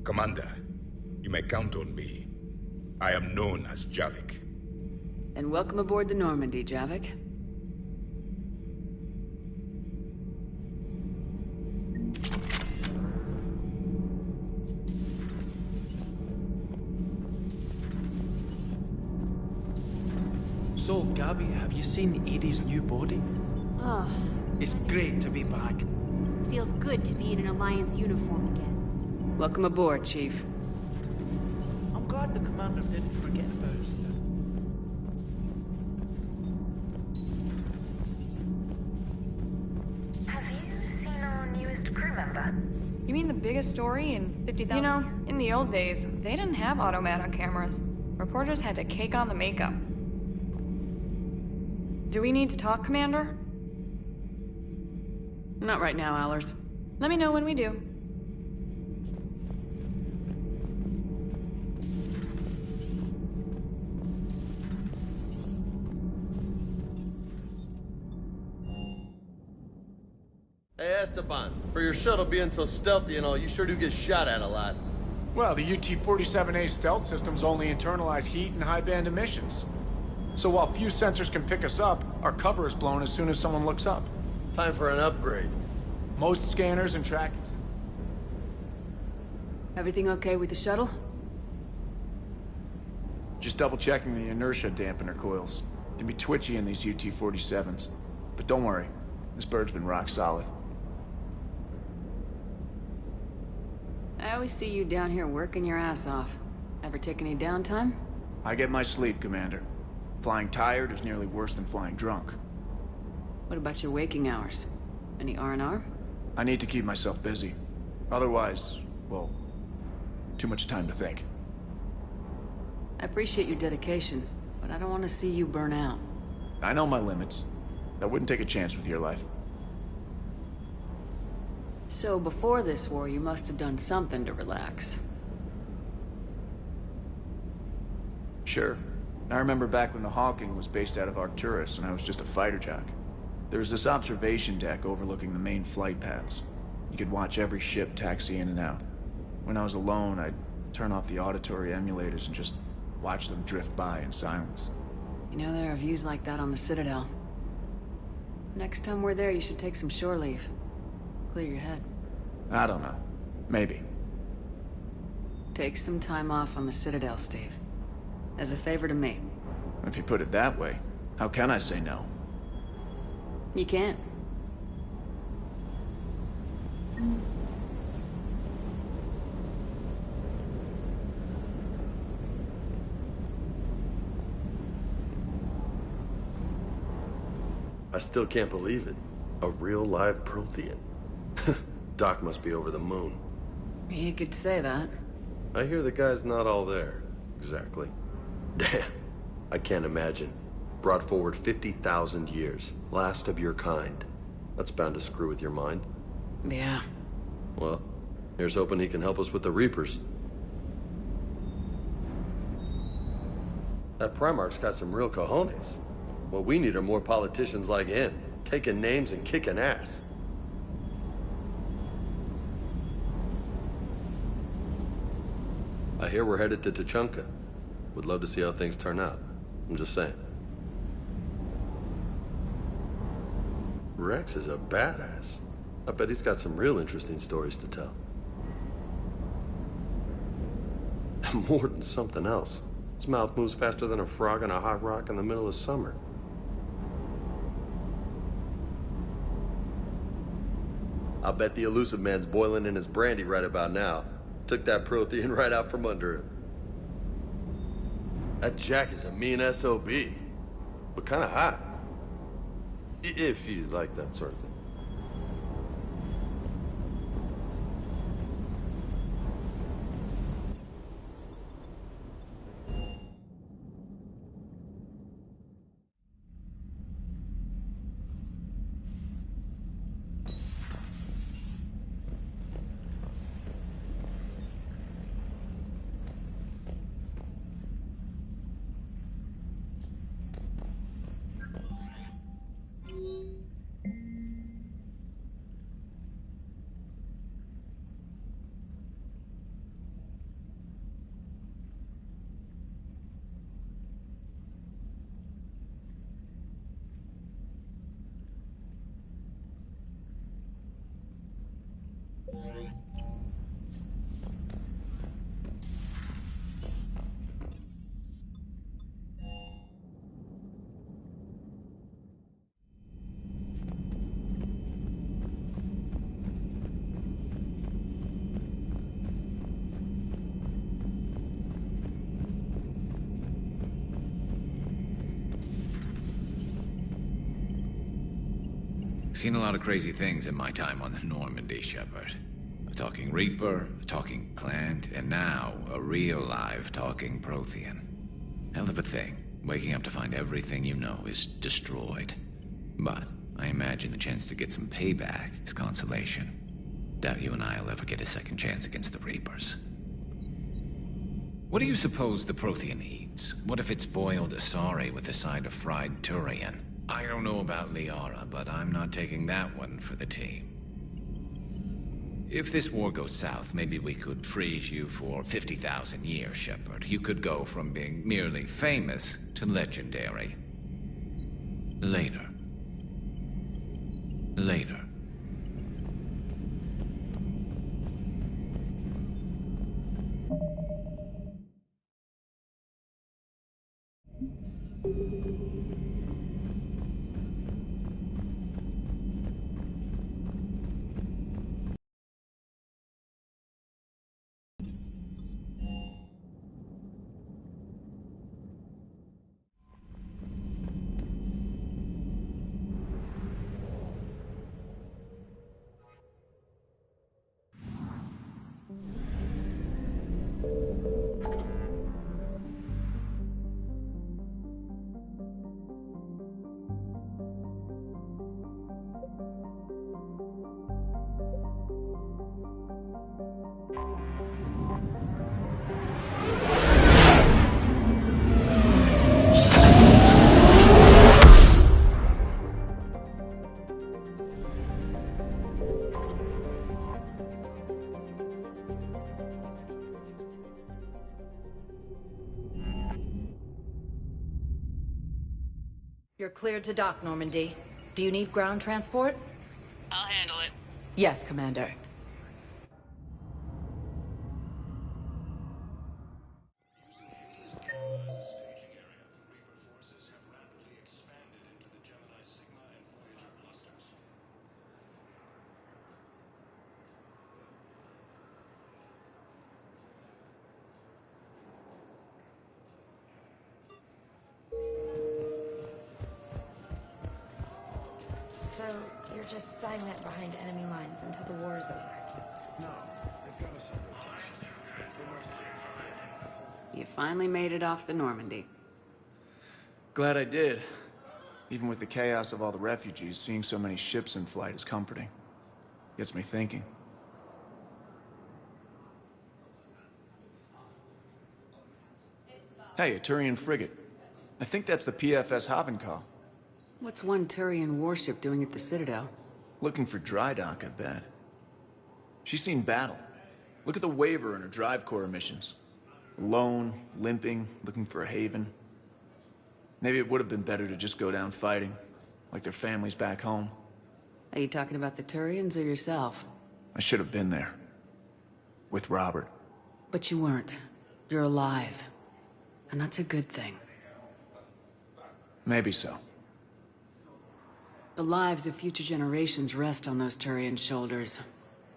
Commander, you may count on me. I am known as Javik. And welcome aboard the Normandy, Javik. So, Gabby, have you seen Edie's new body? Oh. It's great to be back. Feels good to be in an Alliance uniform again. Welcome aboard, Chief. I'm glad the commander didn't forget about us. Have you seen our newest crew member? You mean the biggest story in 50,000? You know, in the old days, they didn't have automatic cameras. Reporters had to cake on the makeup. Do we need to talk, Commander? Not right now, Allers. Let me know when we do. Hey, Esteban, for your shuttle being so stealthy and all, you sure do get shot at a lot. Well, the UT-47A stealth systems only internalize heat and high-band emissions. So while few sensors can pick us up, our cover is blown as soon as someone looks up. Time for an upgrade. Most scanners and tracking systems... Everything okay with the shuttle? Just double-checking the inertia dampener coils. Can be twitchy in these UT-47s. But don't worry, this bird's been rock solid. I always see you down here working your ass off. Ever take any downtime? I get my sleep, Commander. Flying tired is nearly worse than flying drunk. What about your waking hours? Any R&R? I need to keep myself busy. Otherwise, well, too much time to think. I appreciate your dedication, but I don't want to see you burn out. I know my limits. I wouldn't take a chance with your life. So before this war, you must have done something to relax. Sure. I remember back when the Hawking was based out of Arcturus and I was just a fighter jock. There was this observation deck overlooking the main flight paths. You could watch every ship taxi in and out. When I was alone, I'd turn off the auditory emulators and just watch them drift by in silence. You know, there are views like that on the Citadel. Next time we're there, you should take some shore leave. Clear your head. I don't know. Maybe. Take some time off on the Citadel, Steve. As a favor to me. If you put it that way, how can I say no? You can't. I still can't believe it. A real live Prothean. Doc must be over the moon. You could say that. I hear the guy's not all there. Exactly. Damn. I can't imagine. Brought forward 50,000 years. Last of your kind. That's bound to screw with your mind. Yeah. Well, here's hoping he can help us with the Reapers. That Primarch's got some real cojones. What we need are more politicians like him, taking names and kicking ass. I hear we're headed to Tuchanka. Would love to see how things turn out. I'm just saying. Rex is a badass. I bet he's got some real interesting stories to tell. More than something else. His mouth moves faster than a frog on a hot rock in the middle of summer. I'll bet the Elusive Man's boiling in his brandy right about now. Took that Prothean right out from under him. That Jack is a mean SOB. But kinda hot. If you like that sort of thing. Seen a lot of crazy things in my time on the Normandy, Shepard. A talking Reaper, a talking Plant, and now a real live talking Prothean. Hell of a thing, waking up to find everything you know is destroyed. But I imagine the chance to get some payback is consolation. Doubt you and I'll ever get a second chance against the Reapers. What do you suppose the Prothean eats? What if it's boiled Asari with a side of fried Turian? I don't know about Liara, but I'm not taking that one for the team. If this war goes south, maybe we could freeze you for 50,000 years, Shepard. You could go from being merely famous to legendary. Later. Later. You're cleared to dock, Normandy. Do you need ground transport? I'll handle it. Yes, Commander. So, you're just silent behind enemy lines until the war is over? No, they've got us on rotation. You finally made it off the Normandy. Glad I did. Even with the chaos of all the refugees, seeing so many ships in flight is comforting. Gets me thinking. Hey, a Turian frigate. I think that's the PFS Havenkow. What's one Turian warship doing at the Citadel? Looking for dry dock, I bet. She's seen battle. Look at the waiver in her drive corps missions. Alone, limping, looking for a haven. Maybe it would have been better to just go down fighting, like their families back home. Are you talking about the Turians or yourself? I should have been there. With Robert. But you weren't. You're alive. And that's a good thing. Maybe so. The lives of future generations rest on those Turian shoulders.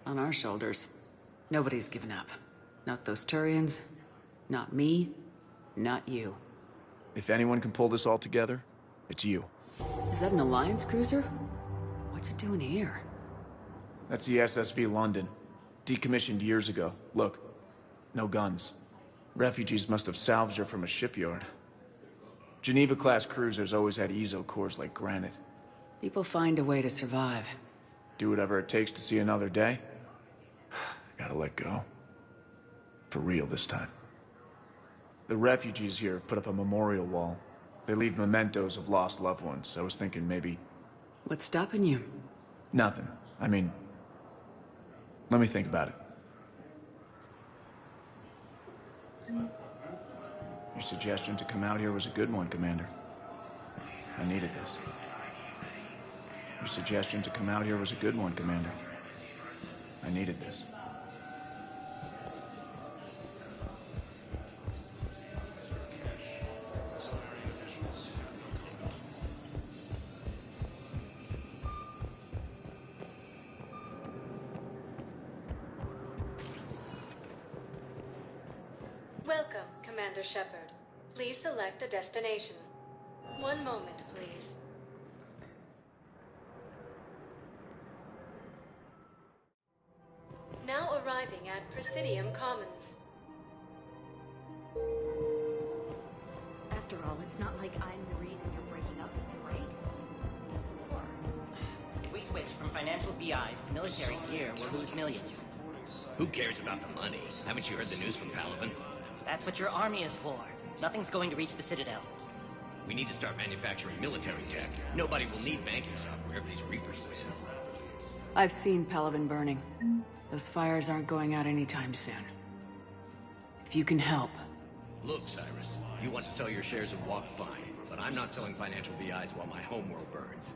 On our shoulders. Nobody's given up. Not those Turians. Not me. Not you. If anyone can pull this all together, it's you. Is that an Alliance cruiser? What's it doing here? That's the SSV London. Decommissioned years ago. Look. No guns. Refugees must have salvaged her from a shipyard. Geneva-class cruisers always had eezo cores like granite. People find a way to survive. Do whatever it takes to see another day. Gotta let go. For real this time. The refugees here put up a memorial wall. They leave mementos of lost loved ones. I was thinking maybe... What's stopping you? Nothing. I mean... Let me think about it. Your suggestion to come out here was a good one, Commander. I needed this. Your suggestion to come out here was a good one, Commander. I needed this. Welcome, Commander Shepard. Please select a destination. One moment, please. Now arriving at Presidium Commons. After all, it's not like I'm the reason you're breaking up with him, right? If we switch from financial VIs to military gear, we'll lose millions. Who cares about the money? Haven't you heard the news from Palaven? That's what your army is for. Nothing's going to reach the Citadel. We need to start manufacturing military tech. Nobody will need banking software if these Reapers win. I've seen Pelivan burning. Those fires aren't going out anytime soon. If you can help... Look, Cyrus, you want to sell your shares and walk fine, but I'm not selling financial VIs while my homeworld burns.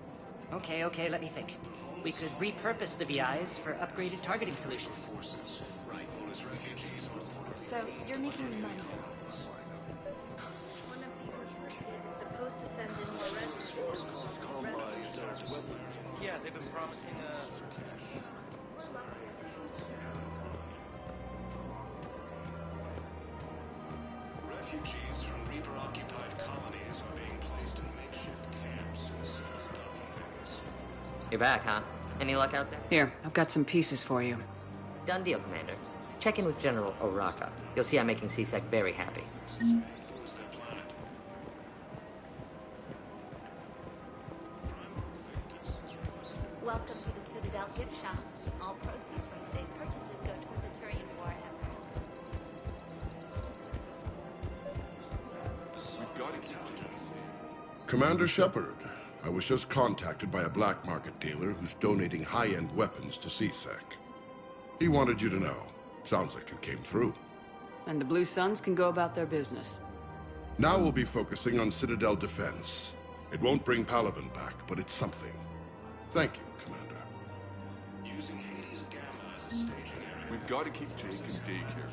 Okay, let me think. We could repurpose the VIs for upgraded targeting solutions. Right. So, you're making money. One of the organizations is supposed to send in more residents. Yeah, they've been promising, Refugees from Reaper-occupied colonies are being placed in makeshift camps in docking bays. You're back, huh? Any luck out there? Here, I've got some pieces for you. Done deal, Commander. Check in with General Oraka. You'll see I'm making C-Sec very happy. Welcome to the Citadel gift shop. All proceeds from today's purchases go toward the Turian war effort. We've got to keep Commander Shepard, I was just contacted by a black market dealer who's donating high-end weapons to C-Sec. He wanted you to know. Sounds like you came through. And the Blue Suns can go about their business. Now we'll be focusing on Citadel defense. It won't bring Palaven back, but it's something. Thank you, Commander. Using Hades Gamma as a staging area. We've got to keep Jake in daycare.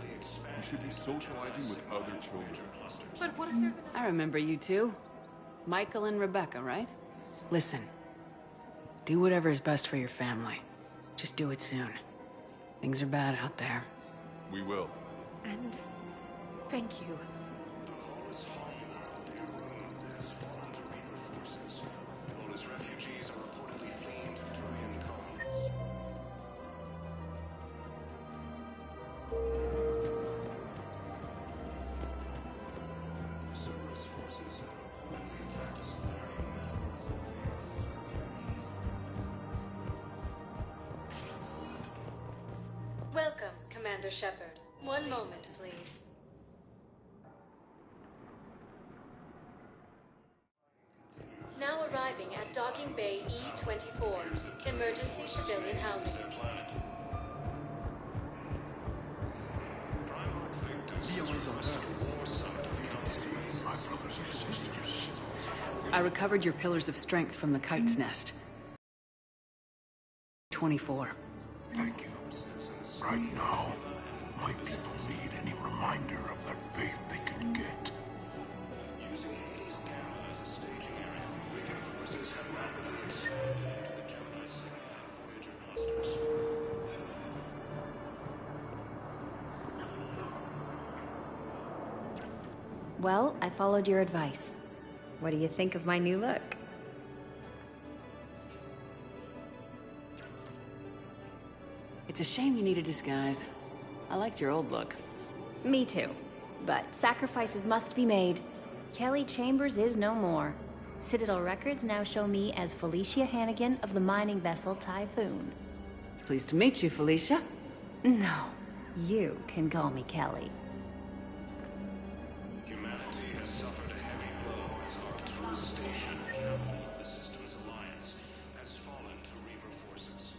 We should be socializing with other children. But what if there's I remember you two. Michael and Rebecca, right? Listen. Do whatever is best for your family. Just do it soon. Things are bad out there. We will. And thank you. Welcome, Commander Shepard. One moment, please. Now arriving at Docking Bay E-24. Emergency civilian housing. I recovered your pillars of strength from the kite's nest. 24. Thank you. Right now, my people need any reminder of the faith they can get. Using Hades Gamma as a staging area, Wigger forces have rapidly expanded into the Gemini 7 and Voyager clusters. Well, I followed your advice. What do you think of my new look? It's a shame you need a disguise. I liked your old look. Me too. But sacrifices must be made. Kelly Chambers is no more. Citadel records now show me as Felicia Hannigan of the mining vessel Typhoon. Pleased to meet you, Felicia. No, you can call me Kelly. Humanity has suffered a heavy blow as Arcturus Station, capital of the Systems Alliance, has fallen to Reaver forces.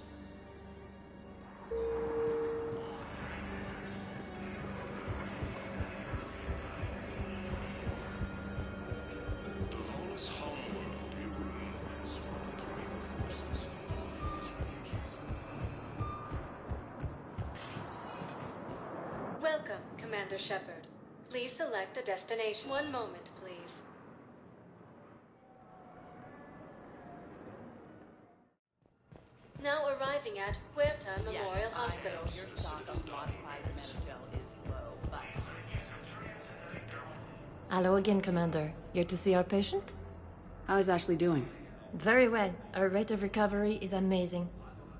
The Volus homeworld, Irun, has fallen to Reaver forces. Welcome, Commander Shepard. Please select a destination. One moment, please. Now arriving at Huerta Memorial Hospital. Your stock of modified Metagel is low, but... Hello again, Commander. Here to see our patient? How is Ashley doing? Very well. Her rate of recovery is amazing.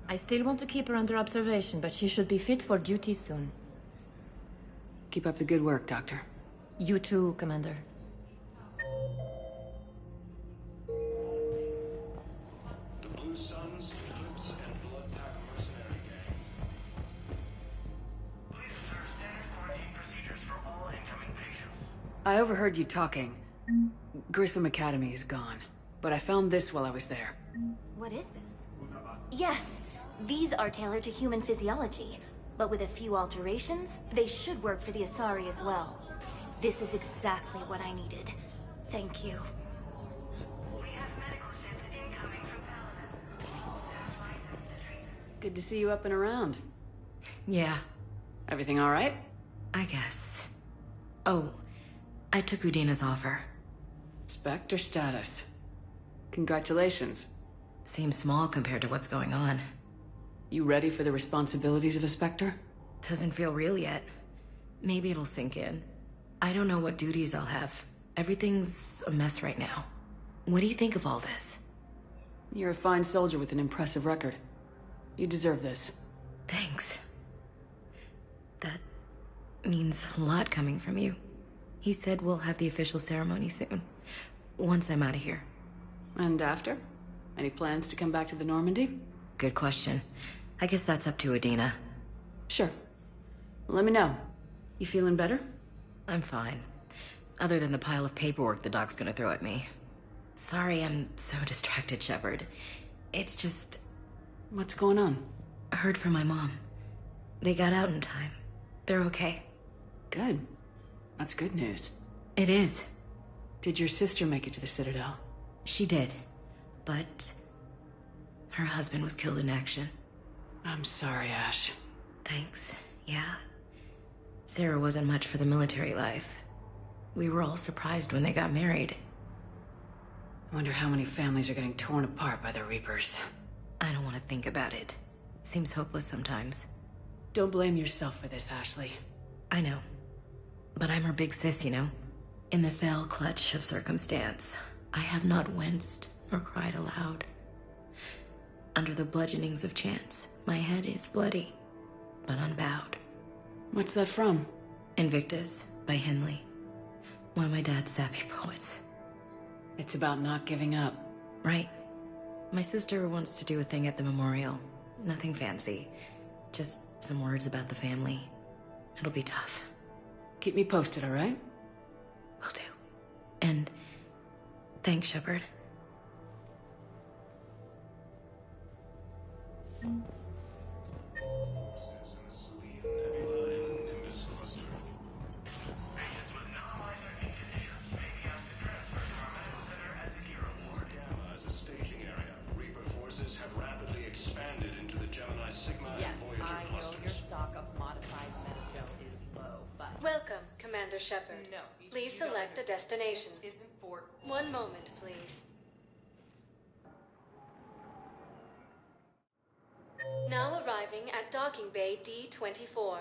I still want to keep her under observation, but she should be fit for duty soon. Keep up the good work, Doctor. You too, Commander. The Blue Suns, Eclipse, and Bloodpack mercenary gangs. Please observe standard quarantine procedures for all incoming patients. I overheard you talking. Grissom Academy is gone, but I found this while I was there. What is this? Yes! These are tailored to human physiology, but with a few alterations, they should work for the Asari as well. This is exactly what I needed. Thank you. Good to see you up and around. Yeah. Everything all right? I guess. Oh, I took Udina's offer. Spectre status. Congratulations. Seems small compared to what's going on. You ready for the responsibilities of a Spectre? Doesn't feel real yet. Maybe it'll sink in. I don't know what duties I'll have. Everything's a mess right now. What do you think of all this? You're a fine soldier with an impressive record. You deserve this. Thanks. That means a lot coming from you. He said we'll have the official ceremony soon. Once I'm out of here. And after? Any plans to come back to the Normandy? Good question. I guess that's up to Udina. Sure. Let me know. You feeling better? I'm fine. Other than the pile of paperwork the doc's gonna throw at me. Sorry I'm so distracted, Shepard. It's just... What's going on? I heard from my mom. They got out in time. They're okay. Good. That's good news. It is. Did your sister make it to the Citadel? She did. But... her husband was killed in action. I'm sorry, Ash. Thanks. Yeah. Sarah wasn't much for the military life. We were all surprised when they got married. I wonder how many families are getting torn apart by the Reapers. I don't want to think about it. Seems hopeless sometimes. Don't blame yourself for this, Ashley. I know. But I'm her big sis, you know? In the fell clutch of circumstance, I have not winced or cried aloud. Under the bludgeonings of chance, my head is bloody, but unbowed. What's that from? Invictus by Henley. One of my dad's sappy poets. It's about not giving up. Right. My sister wants to do a thing at the memorial. Nothing fancy. Just some words about the family. It'll be tough. Keep me posted, all right? Will do. And thanks, Shepard. Welcome, Commander Shepard. Please select a destination. One moment, please. Now arriving at Docking Bay D-24.